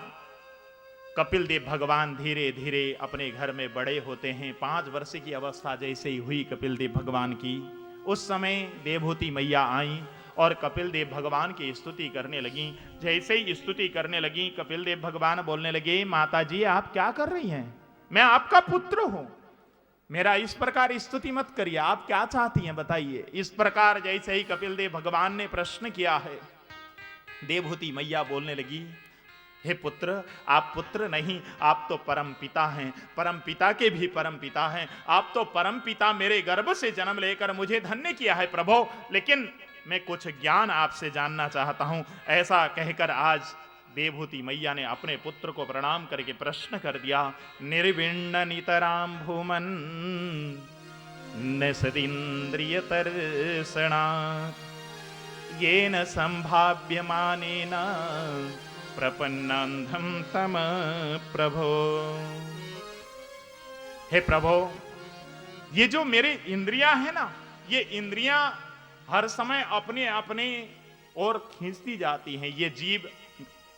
कपिल देव भगवान धीरे धीरे अपने घर में बड़े होते हैं। 5 वर्ष की अवस्था जैसे ही हुई कपिल देव भगवान की, उस समय देवहूति मैया आई और कपिल देव भगवान की स्तुति करने लगी। जैसे ही स्तुति करने लगी, कपिल देव भगवान बोलने लगे, माता जी आप क्या कर रही हैं? मैं आपका पुत्र हूं, मेरा इस प्रकार स्तुति मत करिए, आप क्या चाहती हैं बताइए। इस प्रकार जैसे ही कपिल देव भगवान ने प्रश्न किया है, देवहूति मैया बोलने लगी, हे पुत्र, आप पुत्र नहीं, आप तो परम पिता हैं, परम पिता के भी परम पिता हैं। आप तो परम पिता मेरे गर्भ से जन्म लेकर मुझे धन्य किया है प्रभु, लेकिन मैं कुछ ज्ञान आपसे जानना चाहता हूं। ऐसा कहकर आज देवहूति मैया ने अपने पुत्र को प्रणाम करके प्रश्न कर दिया। निर्विण्ण नितराम भूमन न सदिंद्रिय तर्षणा येन संभाव्यमानेन प्रपन्नांधम तम प्रभो। हे प्रभो, ये जो मेरी इंद्रियां हैं ना, ये इंद्रियां हर समय अपने अपने और खींचती जाती हैं। ये जीभ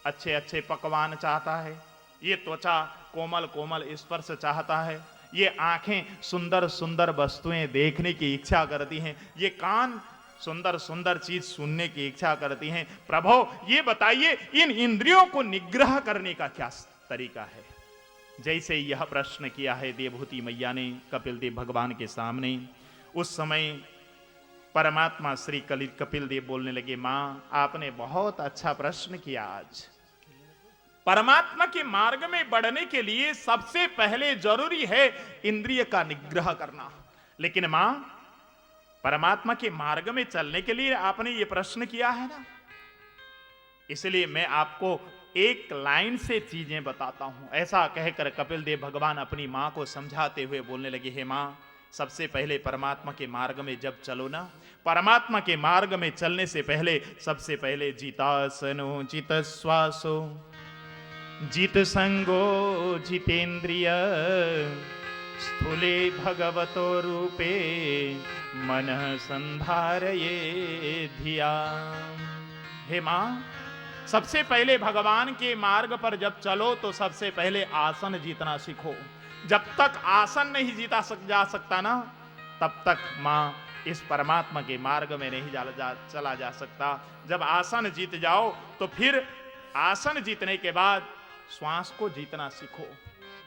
अच्छे अच्छे पकवान चाहता है, ये त्वचा कोमल कोमल स्पर्श चाहता है, ये आंखें सुंदर सुंदर वस्तुएं देखने की इच्छा करती हैं, ये कान सुंदर सुंदर चीज सुनने की इच्छा करती हैं। प्रभो, ये बताइए इन इंद्रियों को निग्रह करने का क्या तरीका है? जैसे यह प्रश्न किया है देवहूति मैया ने कपिल देव भगवान के सामने, उस समय परमात्मा श्री कपिल देव बोलने लगे, मां आपने बहुत अच्छा प्रश्न किया। आज परमात्मा के मार्ग में बढ़ने के लिए सबसे पहले जरूरी है इंद्रिय का निग्रह करना। लेकिन मां, परमात्मा के मार्ग में चलने के लिए आपने ये प्रश्न किया है ना, इसलिए मैं आपको एक लाइन से चीजें बताता हूं। ऐसा कहकर कपिल देव भगवान अपनी मां को समझाते हुए बोलने लगे, हे मां, सबसे पहले परमात्मा के मार्ग में जब चलो ना, परमात्मा के मार्ग में चलने से पहले सबसे पहले जितासनो जित श्वासो जित संगो जितेंद्रिय स्थूले भगवतो रूपे मन संधारये धिया। हे मां, सबसे पहले भगवान के मार्ग पर जब चलो तो सबसे पहले आसन जीतना सीखो। जब तक आसन नहीं जीता जा सकता ना, तब तक मां इस परमात्मा के मार्ग में नहीं चला जा सकता। जब आसन जीत जाओ तो फिर आसन जीतने के बाद श्वास को जीतना सीखो।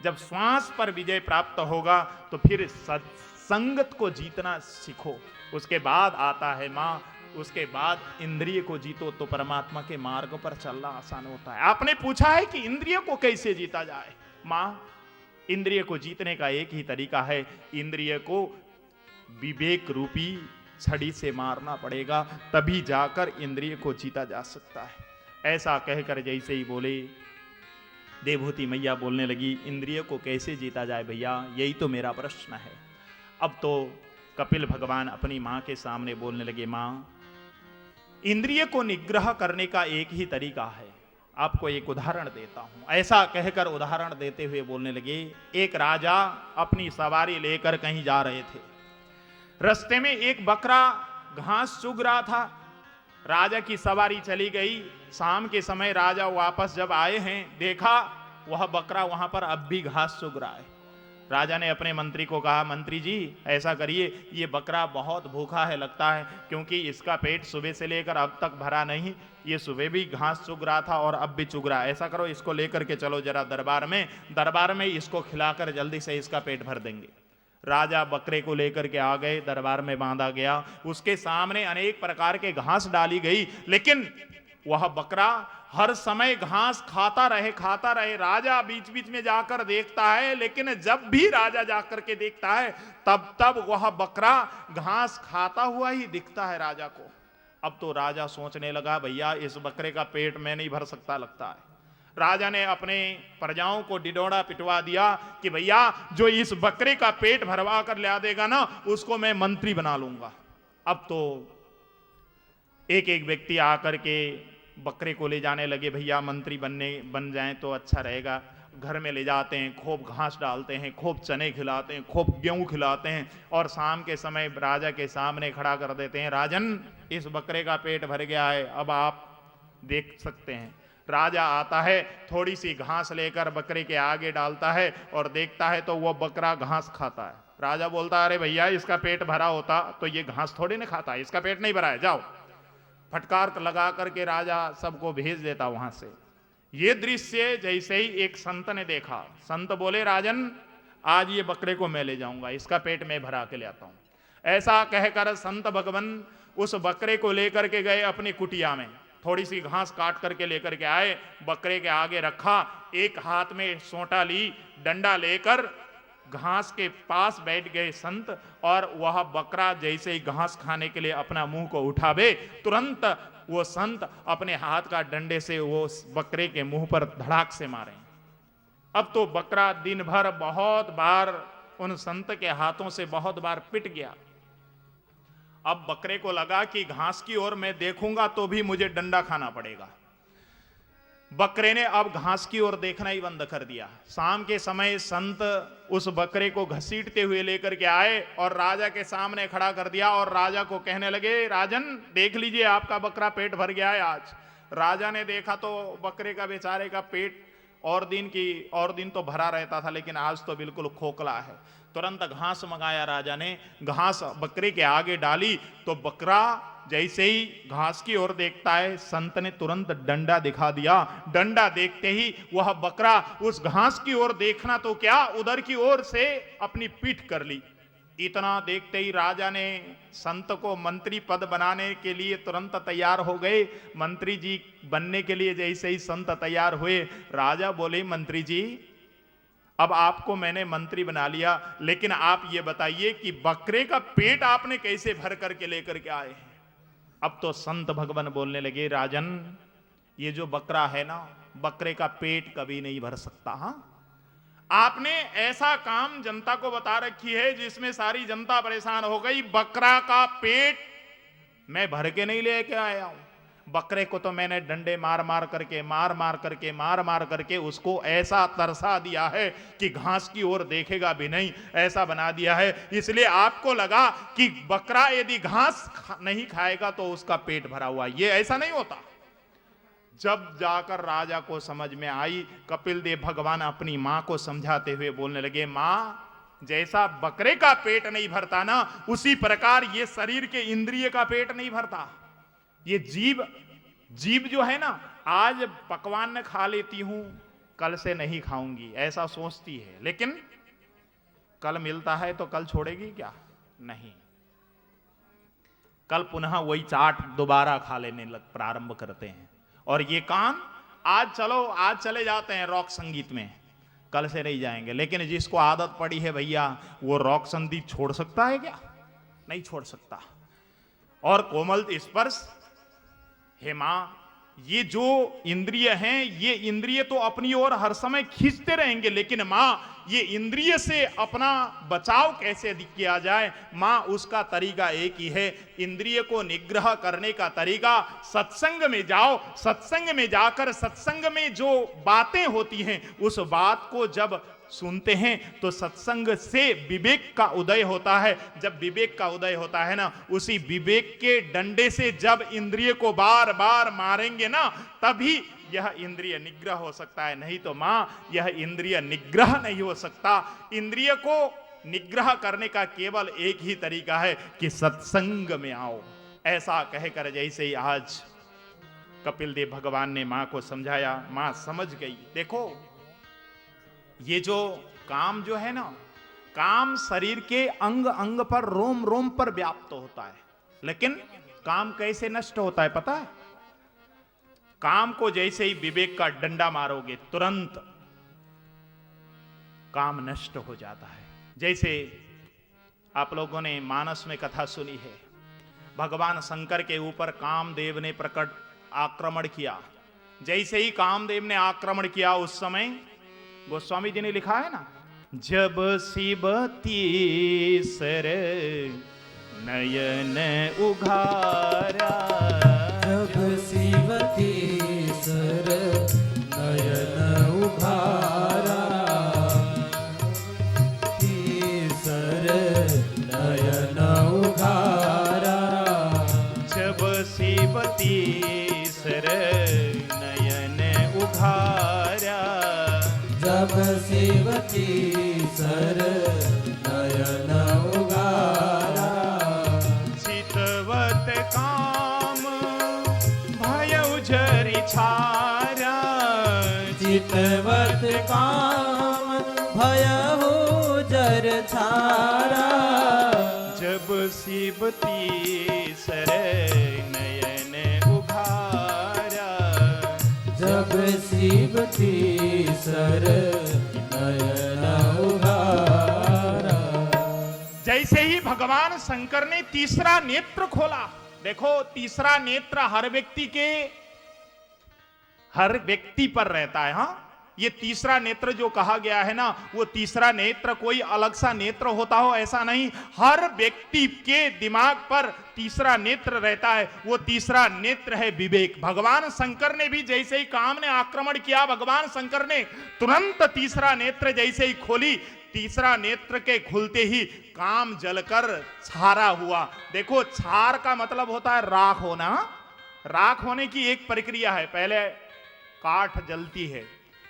जब श्वास पर विजय प्राप्त होगा तो फिर संगत को जीतना सीखो। उसके बाद आता है मां, उसके बाद इंद्रिय को जीतो तो परमात्मा के मार्ग पर चलना आसान होता है। आपने पूछा है कि इंद्रिय को कैसे जीता जाए? मां, इंद्रिय को जीतने का एक ही तरीका है, इंद्रिय को विवेक रूपी छड़ी से मारना पड़ेगा, तभी जाकर इंद्रिय को जीता जा सकता है। ऐसा कहकर जैसे ही बोले, देवहूति मैया बोलने लगी, इंद्रिय को कैसे जीता जाए भैया, यही तो मेरा प्रश्न है। अब तो कपिल भगवान अपनी मां के सामने बोलने लगे, मां, इंद्रिय को निग्रह करने का एक ही तरीका है, आपको एक उदाहरण देता हूं। ऐसा कहकर उदाहरण देते हुए बोलने लगे, एक राजा अपनी सवारी लेकर कहीं जा रहे थे। रास्ते में एक बकरा घास चुग रहा था। राजा की सवारी चली गई। शाम के समय राजा वापस जब आए हैं, देखा वह बकरा वहां पर अब भी घास चुग रहा है। राजा ने अपने मंत्री को कहा, मंत्री जी ऐसा करिए, ये बकरा बहुत भूखा है लगता है, क्योंकि इसका पेट सुबह से लेकर अब तक भरा नहीं, ये सुबह भी घास चुग रहा था और अब भी चुग रहा है। ऐसा करो, इसको लेकर के चलो जरा दरबार में इसको खिलाकर जल्दी से इसका पेट भर देंगे। राजा बकरे को लेकर के आ गए, दरबार में बांधा गया। उसके सामने अनेक प्रकार के घास डाली गई, लेकिन वह बकरा हर समय घास खाता रहे। राजा बीच बीच में जाकर देखता है, लेकिन जब भी राजा जाकर के देखता है तब वह बकरा घास खाता हुआ ही दिखता है राजा को। अब तो राजा सोचने लगा, भैया इस बकरे का पेट मैं नहीं भर सकता लगता है। राजा ने अपने प्रजाओं को डिडोड़ा पिटवा दिया कि भैया जो इस बकरे का पेट भरवा कर ला देगा ना, उसको मैं मंत्री बना लूंगा। अब तो एक एक व्यक्ति आकर के बकरे को ले जाने लगे, भैया मंत्री बन जाएं तो अच्छा रहेगा। घर में ले जाते हैं, खूब घास डालते हैं, खूब चने खिलाते हैं, खूब गेहूं खिलाते हैं, और शाम के समय राजा के सामने खड़ा कर देते हैं, राजन इस बकरे का पेट भर गया है, अब आप देख सकते हैं। राजा आता है, थोड़ी सी घास लेकर बकरे के आगे डालता है और देखता है तो वो बकरा घास खाता है। राजा बोलता है, अरे भैया इसका पेट भरा होता तो ये घास थोड़ी ना खाता, इसका पेट नहीं भरा है, जाओ। फटकार लगा करके राजा सबको भेज देता वहां से। ये दृश्य जैसे ही एक संत ने देखा, संत बोले, राजन आज ये बकरे को मैं ले जाऊंगा, इसका पेट मैं भरा के ले आता हूं। ऐसा कहकर संत भगवान उस बकरे को लेकर के गए अपनी कुटिया में, थोड़ी सी घास काट करके लेकर के आए, बकरे के आगे रखा, एक हाथ में सोंटा ली, डंडा लेकर घास के पास बैठ गए संत, और वह बकरा जैसे ही घास खाने के लिए अपना मुंह को उठावे, तुरंत वो संत अपने हाथ का डंडे से वो बकरे के मुंह पर धड़ाक से मारे। अब तो बकरा दिन भर बहुत बार उन संत के हाथों से बहुत बार पिट गया, अब बकरे को लगा कि घास की ओर मैं देखूंगा तो भी मुझे डंडा खाना पड़ेगा। बकरे ने अब घास की ओर देखना ही बंद कर दिया। शाम के समय संत उस बकरे को घसीटते हुए लेकर के आए और राजा के सामने खड़ा कर दिया और राजा को कहने लगे, राजन देख लीजिए आपका बकरा पेट भर गया है आज। राजा ने देखा तो बकरे का बेचारे का पेट और दिन तो भरा रहता था, लेकिन आज तो बिल्कुल खोखला है। तुरंत घास मंगाया राजा ने, घास बकरे के आगे डाली तो बकरा जैसे ही घास की ओर देखता है, संत ने तुरंत डंडा दिखा दिया। डंडा देखते ही वह बकरा उस घास की ओर देखना तो क्या, उधर की ओर से अपनी पीठ कर ली। इतना देखते ही राजा ने संत को मंत्री पद बनाने के लिए तुरंत तैयार हो गए। मंत्री जी बनने के लिए जैसे ही संत तैयार हुए, राजा बोले, मंत्री जी अब आपको मैंने मंत्री बना लिया, लेकिन आप ये बताइए कि बकरे का पेट आपने कैसे भर करके लेकर के आए हैं। अब तो संत भगवान बोलने लगे, राजन ये जो बकरा है ना, बकरे का पेट कभी नहीं भर सकता। हाँ, आपने ऐसा काम जनता को बता रखी है जिसमें सारी जनता परेशान हो गई। बकरा का पेट मैं भर के नहीं लेके आया हूं। बकरे को तो मैंने डंडे मार मार करके उसको ऐसा तरसा दिया है कि घास की ओर देखेगा भी नहीं, ऐसा बना दिया है। इसलिए आपको लगा कि बकरा यदि घास नहीं खाएगा तो उसका पेट भरा हुआ। ये ऐसा नहीं होता। जब जाकर राजा को समझ में आई, कपिल देव भगवान अपनी मां को समझाते हुए बोलने लगे, मां जैसा बकरे का पेट नहीं भरता ना, उसी प्रकार ये शरीर के इंद्रिय का पेट नहीं भरता। ये जीव जो है ना, आज पकवान न खा लेती हूं, कल से नहीं खाऊंगी, ऐसा सोचती है, लेकिन कल मिलता है तो कल छोड़ेगी क्या? नहीं, कल पुनः वही चाट दोबारा खा लेने प्रारंभ करते हैं। और ये कान आज चले जाते हैं रॉक संगीत में, कल से नहीं जाएंगे। लेकिन जिसको आदत पड़ी है भैया, वो रॉक संगीत छोड़ सकता है क्या? नहीं छोड़ सकता। और कोमल स्पर्श, हे मां, ये जो इंद्रिय हैं, ये इंद्रिय तो अपनी ओर हर समय खींचते रहेंगे, लेकिन मां ये इंद्रिय से अपना बचाव कैसे किया जाए? मां उसका तरीका एक ही है। इंद्रिय को निग्रह करने का तरीका, सत्संग में जाओ, सत्संग में जाकर सत्संग में जो बातें होती हैं उस बात को जब सुनते हैं तो सत्संग से विवेक का उदय होता है। जब विवेक का उदय होता है ना, उसी विवेक के डंडे से जब इंद्रिय को बार बार मारेंगे ना, तभी यह इंद्रिय निग्रह हो सकता है। नहीं तो मां, यह इंद्रिय निग्रह नहीं हो सकता। इंद्रिय को निग्रह करने का केवल एक ही तरीका है कि सत्संग में आओ। ऐसा कहकर जैसे ही आज कपिल देव भगवान ने मां को समझाया, मां समझ गई। देखो, ये जो काम जो है ना, काम शरीर के अंग अंग पर, रोम रोम पर व्याप्त होता है, लेकिन काम कैसे नष्ट होता है पता है? काम को जैसे ही विवेक का डंडा मारोगे, तुरंत काम नष्ट हो जाता है। जैसे आप लोगों ने मानस में कथा सुनी है, भगवान शंकर के ऊपर कामदेव ने प्रकट आक्रमण किया। जैसे ही कामदेव ने आक्रमण किया, उस समय गोस्वामी जी ने लिखा है ना, जब शिव तीसर नयन उघारा, जब शिव तीसर नयन उघारा, तीसर नयन उघारा, जब शिव तीसर नयन उघारा, जब शिव तीसर नयन उघारा, चितवत काम भयउ झरि छारा, चितवत काम भयहु जर छारा, जब शिव तीसर नयन उघारा, जब शिव तीसर नयन उघारा। जैसे ही भगवान शंकर ने तीसरा नेत्र खोला, देखो तीसरा नेत्र हर व्यक्ति पर रहता है। हाँ, ये तीसरा नेत्र जो कहा गया है ना, वो तीसरा नेत्र कोई अलग सा नेत्र होता हो ऐसा नहीं। हर व्यक्ति के दिमाग पर तीसरा नेत्र रहता है, वो तीसरा नेत्र है विवेक। भगवान शंकर ने भी जैसे ही काम ने आक्रमण किया, भगवान शंकर ने तुरंत तीसरा नेत्र जैसे ही खोली, तीसरा नेत्र के खुलते ही काम जलकर छारा हुआ। देखो, छार का मतलब होता है राख होना। राख होने की एक प्रक्रिया है, पहले काठ जलती है,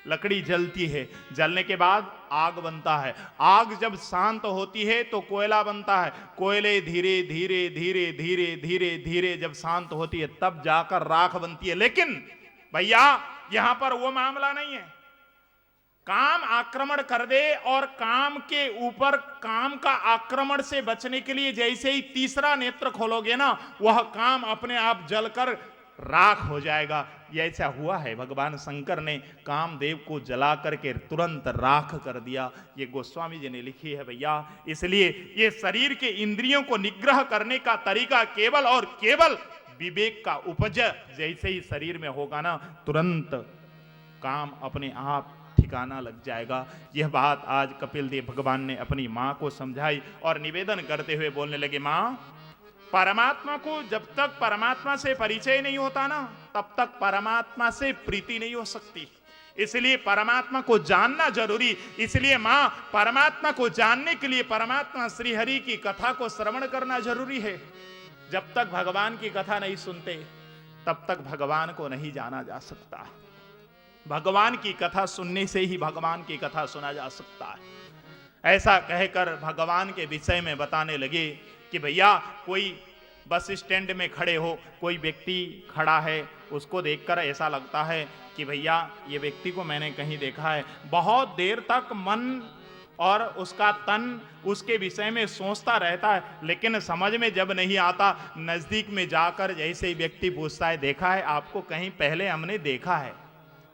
लकड़ी जलती है, जलने के बाद आग बनता है। आग जब शांत होती है तो कोयला बनता है। कोयले धीरे धीरे धीरे धीरे धीरे धीरे जब शांत होती है तब जाकर राख बनती है। लेकिन भैया यहां पर वो मामला नहीं है। काम आक्रमण कर दे और काम के ऊपर काम का आक्रमण से बचने के लिए जैसे ही तीसरा नेत्र खोलोगे ना, वह काम अपने आप जलकर राख हो जाएगा। यह ऐसा हुआ है, भगवान शंकर ने कामदेव को जला करके तुरंत राख कर दिया। ये गोस्वामी जी ने लिखी है भैया। इसलिए ये शरीर के इंद्रियों को निग्रह करने का तरीका केवल और केवल विवेक का उपज जैसे ही शरीर में होगा ना, तुरंत काम अपने आप ठिकाना लग जाएगा। यह बात आज कपिल देव भगवान ने अपनी मां को समझाई और निवेदन करते हुए बोलने लगे, मां, परमात्मा को जब तक परमात्मा से परिचय नहीं होता ना, तब तक परमात्मा से प्रीति नहीं हो सकती। इसलिए परमात्मा को जानना जरूरी। इसलिए मां, परमात्मा को जानने के लिए परमात्मा श्री हरि की कथा को श्रवण करना जरूरी है। जब तक भगवान की कथा नहीं सुनते तब तक भगवान को नहीं जाना जा सकता। भगवान की कथा सुनने से ही भगवान की कथा सुना जा सकता है। ऐसा कहकर भगवान के विषय में बताने लगे कि भैया, कोई बस स्टैंड में खड़े हो, कोई व्यक्ति खड़ा है, उसको देखकर ऐसा लगता है कि भैया ये व्यक्ति को मैंने कहीं देखा है। बहुत देर तक मन और उसका तन उसके विषय में सोचता रहता है, लेकिन समझ में जब नहीं आता, नजदीक में जाकर जैसे ही व्यक्ति पूछता है, देखा है आपको कहीं पहले? हमने देखा है।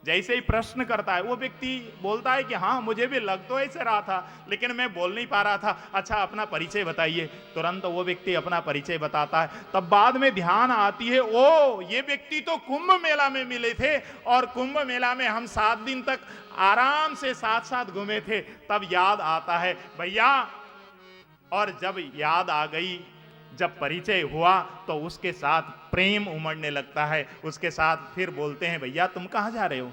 जैसे ही प्रश्न करता है, वो व्यक्ति बोलता है कि हाँ, मुझे भी लग तो ऐसे रहा था, लेकिन मैं बोल नहीं पा रहा था। अच्छा, अपना परिचय बताइए। तुरंत वो व्यक्ति अपना परिचय बताता है। तब बाद में ध्यान आती है, ओ ये व्यक्ति तो कुंभ मेला में मिले थे और कुंभ मेला में हम 7 दिन तक आराम से साथ साथ घूमे थे। तब याद आता है भैया, और जब याद आ गई, जब परिचय हुआ तो उसके साथ प्रेम उमड़ने लगता है। उसके साथ फिर बोलते हैं, भैया तुम कहाँ जा रहे हो?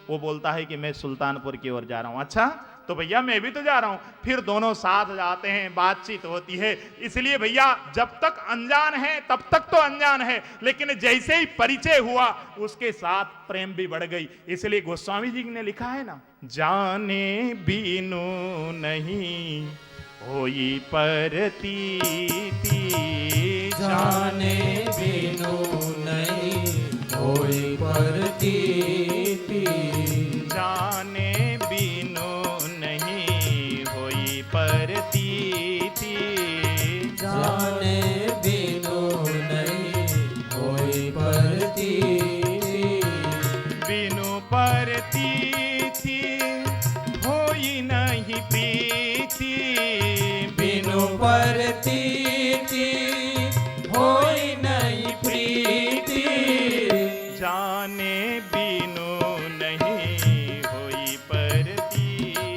वो बोलता है कि मैं सुल्तानपुर की ओर जा रहा हूँ। अच्छा, तो भैया मैं भी तो जा रहा हूँ। फिर दोनों साथ जाते हैं, बातचीत होती है। इसलिए भैया, जब तक अनजान है तब तक तो अनजान है, लेकिन जैसे ही परिचय हुआ उसके साथ प्रेम भी बढ़ गई। इसलिए गोस्वामी जी ने लिखा है ना, जाने बिनु नहीं होई परतीति, जाने बिनु नहीं होई परतीति, जाने बिनु नहीं होई परतीति, जाने बिनु नहीं होई परतीति, बिनु परतीति होई नहीं प्रीति, बिनु परतीति होई नहीं प्रीति, जाने बिनु नहीं होई परतीति,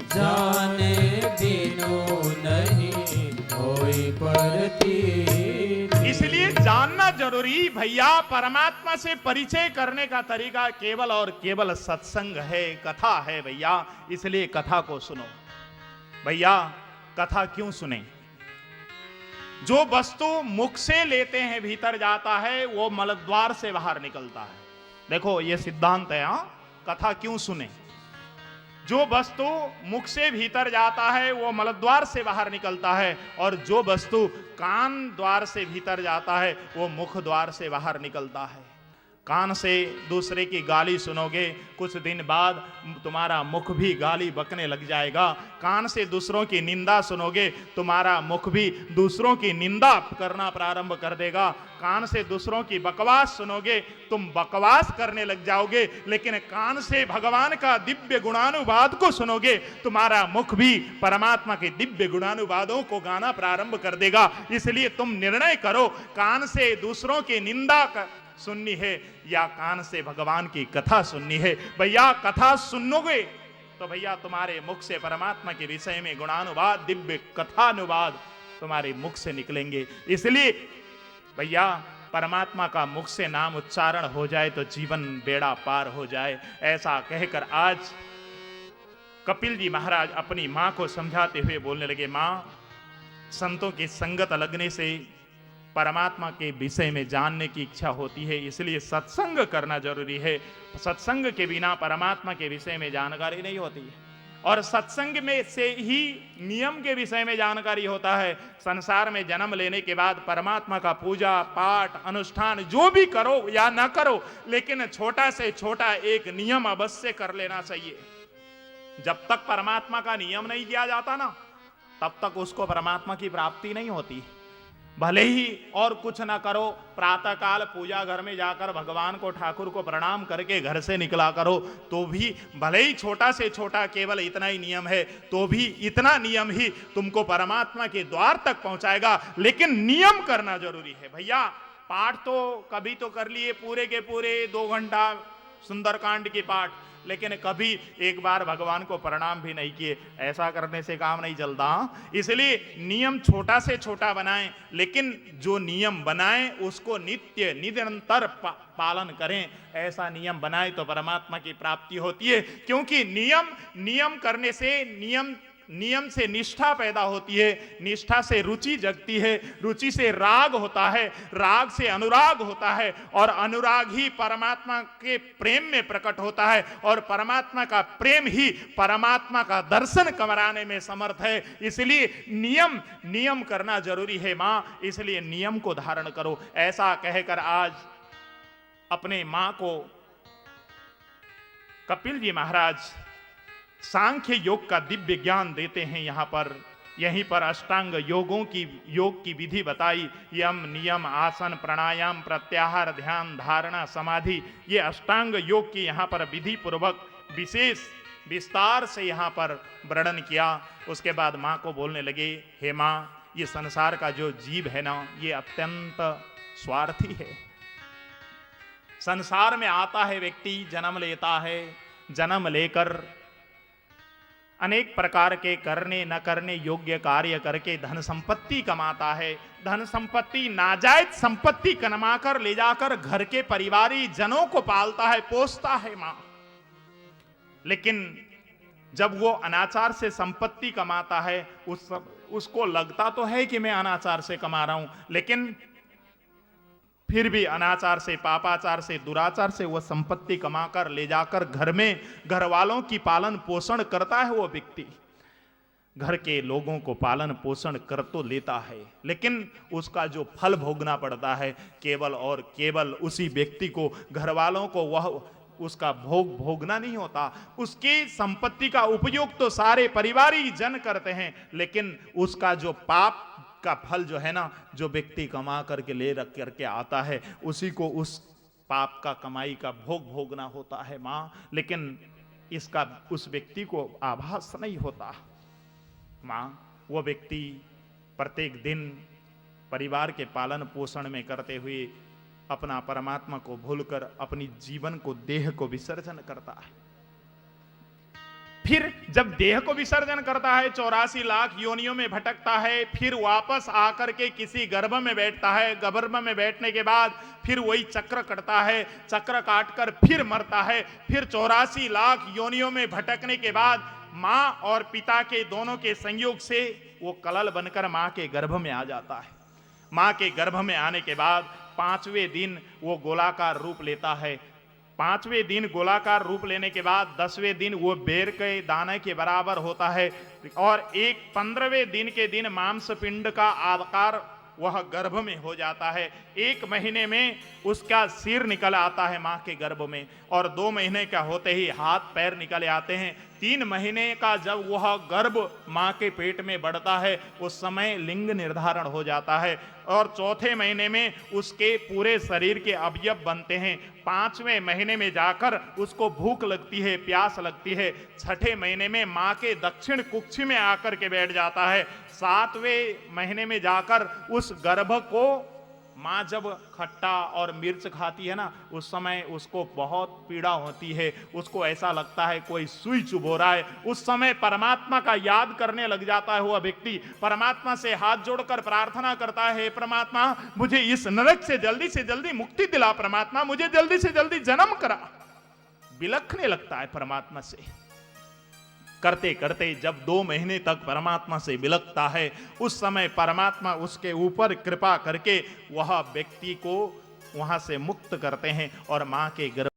जाने बिनु नहीं होई परतीति। इसलिए जानना जरूरी भैया। परमात्मा से परिचय करने का तरीका केवल और केवल सत्संग है, कथा है भैया। इसलिए कथा को सुनो भैया। कथा क्यों सुने? जो वस्तु मुख से लेते हैं भीतर जाता है, वो मलद्वार से बाहर निकलता है। देखो ये सिद्धांत है। कथा क्यों सुने? जो वस्तु मुख से भीतर जाता है वो मलद्वार से बाहर निकलता है, और जो वस्तु कान द्वार से भीतर जाता है वो मुख द्वार से बाहर निकलता है। कान से दूसरे की गाली सुनोगे, कुछ दिन बाद तुम्हारा मुख भी गाली बकने लग जाएगा। कान से दूसरों की निंदा सुनोगे, तुम्हारा मुख भी दूसरों की निंदा करना प्रारंभ कर देगा। कान से दूसरों की बकवास सुनोगे, तुम बकवास करने लग जाओगे। लेकिन कान से भगवान का दिव्य गुणानुवाद को सुनोगे, तुम्हारा मुख भी परमात्मा के दिव्य गुणानुवादों को गाना प्रारंभ कर देगा। इसलिए तुम निर्णय करो, कान से दूसरों की निंदा सुननी है या कान से भगवान की कथा सुननी है। भैया कथा सुनोगे तो भैया तुम्हारे मुख से परमात्मा के विषय में गुणानुवाद, दिव्य कथानुवाद तुम्हारे मुख से निकलेंगे। इसलिए भैया परमात्मा का मुख से नाम उच्चारण हो जाए तो जीवन बेड़ा पार हो जाए। ऐसा कहकर आज कपिल जी महाराज अपनी मां को समझाते हुए बोलने लगे, मां, संतों की संगत लगने से परमात्मा के विषय में जानने की इच्छा होती है, इसलिए सत्संग करना जरूरी है। सत्संग के बिना परमात्मा के विषय में जानकारी नहीं होती है, और सत्संग में से ही नियम के विषय में जानकारी होता है। संसार में जन्म लेने के बाद परमात्मा का पूजा पाठ अनुष्ठान जो भी करो या ना करो, लेकिन छोटा से छोटा एक नियम अवश्य कर लेना चाहिए। जब तक परमात्मा का नियम नहीं किया जाता ना, तब तक उसको परमात्मा की प्राप्ति नहीं होती। भले ही और कुछ ना करो, प्रातः काल पूजा घर में जाकर भगवान को, ठाकुर को प्रणाम करके घर से निकला करो, तो भी भले ही छोटा से छोटा केवल इतना ही नियम है, तो भी इतना नियम ही तुमको परमात्मा के द्वार तक पहुंचाएगा। लेकिन नियम करना जरूरी है। भैया पाठ तो कभी तो कर लिए पूरे के पूरे 2 घंटा सुंदरकांड की पाठ, लेकिन कभी एक बार भगवान को प्रणाम भी नहीं किए। ऐसा करने से काम नहीं चलता। इसलिए नियम छोटा से छोटा बनाएं, लेकिन जो नियम बनाएं उसको नित्य निरंतर पालन करें। ऐसा नियम बनाए तो परमात्मा की प्राप्ति होती है। क्योंकि नियम करने से नियम से निष्ठा पैदा होती है, निष्ठा से रुचि जगती है, रुचि से राग होता है, राग से अनुराग होता है, और अनुराग ही परमात्मा के प्रेम में प्रकट होता है, और परमात्मा का प्रेम ही परमात्मा का दर्शन कराने में समर्थ है। इसलिए नियम करना जरूरी है मां, इसलिए नियम को धारण करो। ऐसा कहकर आज अपने मां को कपिल जी महाराज सांख्य योग का दिव्य ज्ञान देते हैं। यहीं पर अष्टांग योग की विधि बताई। यम, नियम, आसन, प्राणायाम, प्रत्याहार, ध्यान, धारणा, समाधि, ये अष्टांग योग की यहाँ पर विधि पूर्वक विशेष विस्तार से यहाँ पर वर्णन किया। उसके बाद माँ को बोलने लगे, हे माँ, ये संसार का जो जीव है ना, ये अत्यंत स्वार्थी है। संसार में आता है व्यक्ति, जन्म लेता है, जन्म लेकर अनेक प्रकार के करने न करने योग्य कार्य करके धन संपत्ति कमाता है। धन संपत्ति, नाजायज संपत्ति कमाकर ले जाकर घर के परिवारी जनों को पालता है, पोसता है मां। लेकिन जब वो अनाचार से संपत्ति कमाता है, उसको लगता तो है कि मैं अनाचार से कमा रहा हूं, लेकिन फिर भी अनाचार से, पापाचार से, दुराचार से वह संपत्ति कमाकर ले जाकर घर में घर वालों की पालन पोषण करता है। वो व्यक्ति घर के लोगों को पालन पोषण कर तो लेता है, लेकिन उसका जो फल भोगना पड़ता है केवल और केवल उसी व्यक्ति को, घर वालों को वह उसका भोगना नहीं होता। उसकी संपत्ति का उपयोग तो सारे परिवारी जन करते हैं, लेकिन उसका जो पाप का फल जो है ना, जो व्यक्ति कमा करके ले रख करके आता है, उसी को उस पाप का कमाई का भोगना होता है मां। लेकिन इसका उस व्यक्ति को आभास नहीं होता मां। वो व्यक्ति प्रत्येक दिन परिवार के पालन पोषण में करते हुए अपना परमात्मा को भूलकर अपनी जीवन को, देह को विसर्जन करता है। फिर जब देह को विसर्जन करता है, 84 लाख योनियों में भटकता है, फिर वापस आकर के किसी गर्भ में बैठता है। गर्भ में बैठने के बाद फिर वही चक्र कटता है, चक्र काटकर फिर मरता है। फिर 84 लाख योनियों में भटकने के बाद मां और पिता के दोनों के संयोग से वो कलल बनकर मां के गर्भ में आ जाता है। मां के गर्भ में आने के बाद 5वें दिन वो गोलाकार रूप लेता है। 5वें दिन गोलाकार रूप लेने के बाद 10वें दिन वो बेर के दाने के बराबर होता है, और 15वें दिन के दिन मांस पिंड का आकार वह गर्भ में हो जाता है। 1 महीने में उसका सिर निकल आता है मां के गर्भ में, और 2 महीने का होते ही हाथ पैर निकल आते हैं। 3 महीने का जब वह गर्भ मां के पेट में बढ़ता है, उस समय लिंग निर्धारण हो जाता है, और 4थे महीने में उसके पूरे शरीर के अवयव बनते हैं। 5वें महीने में जाकर उसको भूख लगती है, प्यास लगती है। 6ठे महीने में मां के दक्षिण कुक्ष में आकर के बैठ जाता है। 7वें महीने में जाकर उस गर्भ को माँ जब खट्टा और मिर्च खाती है ना, उस समय उसको बहुत पीड़ा होती है, उसको ऐसा लगता है कोई सुई चुभो रहा है। उस समय परमात्मा का याद करने लग जाता है वह व्यक्ति, परमात्मा से हाथ जोड़कर प्रार्थना करता है, परमात्मा मुझे इस नरक से जल्दी मुक्ति दिला, परमात्मा मुझे जल्दी से जल्दी जन्म करा। बिलखने लगता है परमात्मा से। करते करते जब 2 महीने तक परमात्मा से बिलखता है, उस समय परमात्मा उसके ऊपर कृपा करके वह व्यक्ति को वहां से मुक्त करते हैं और मां के गर्भ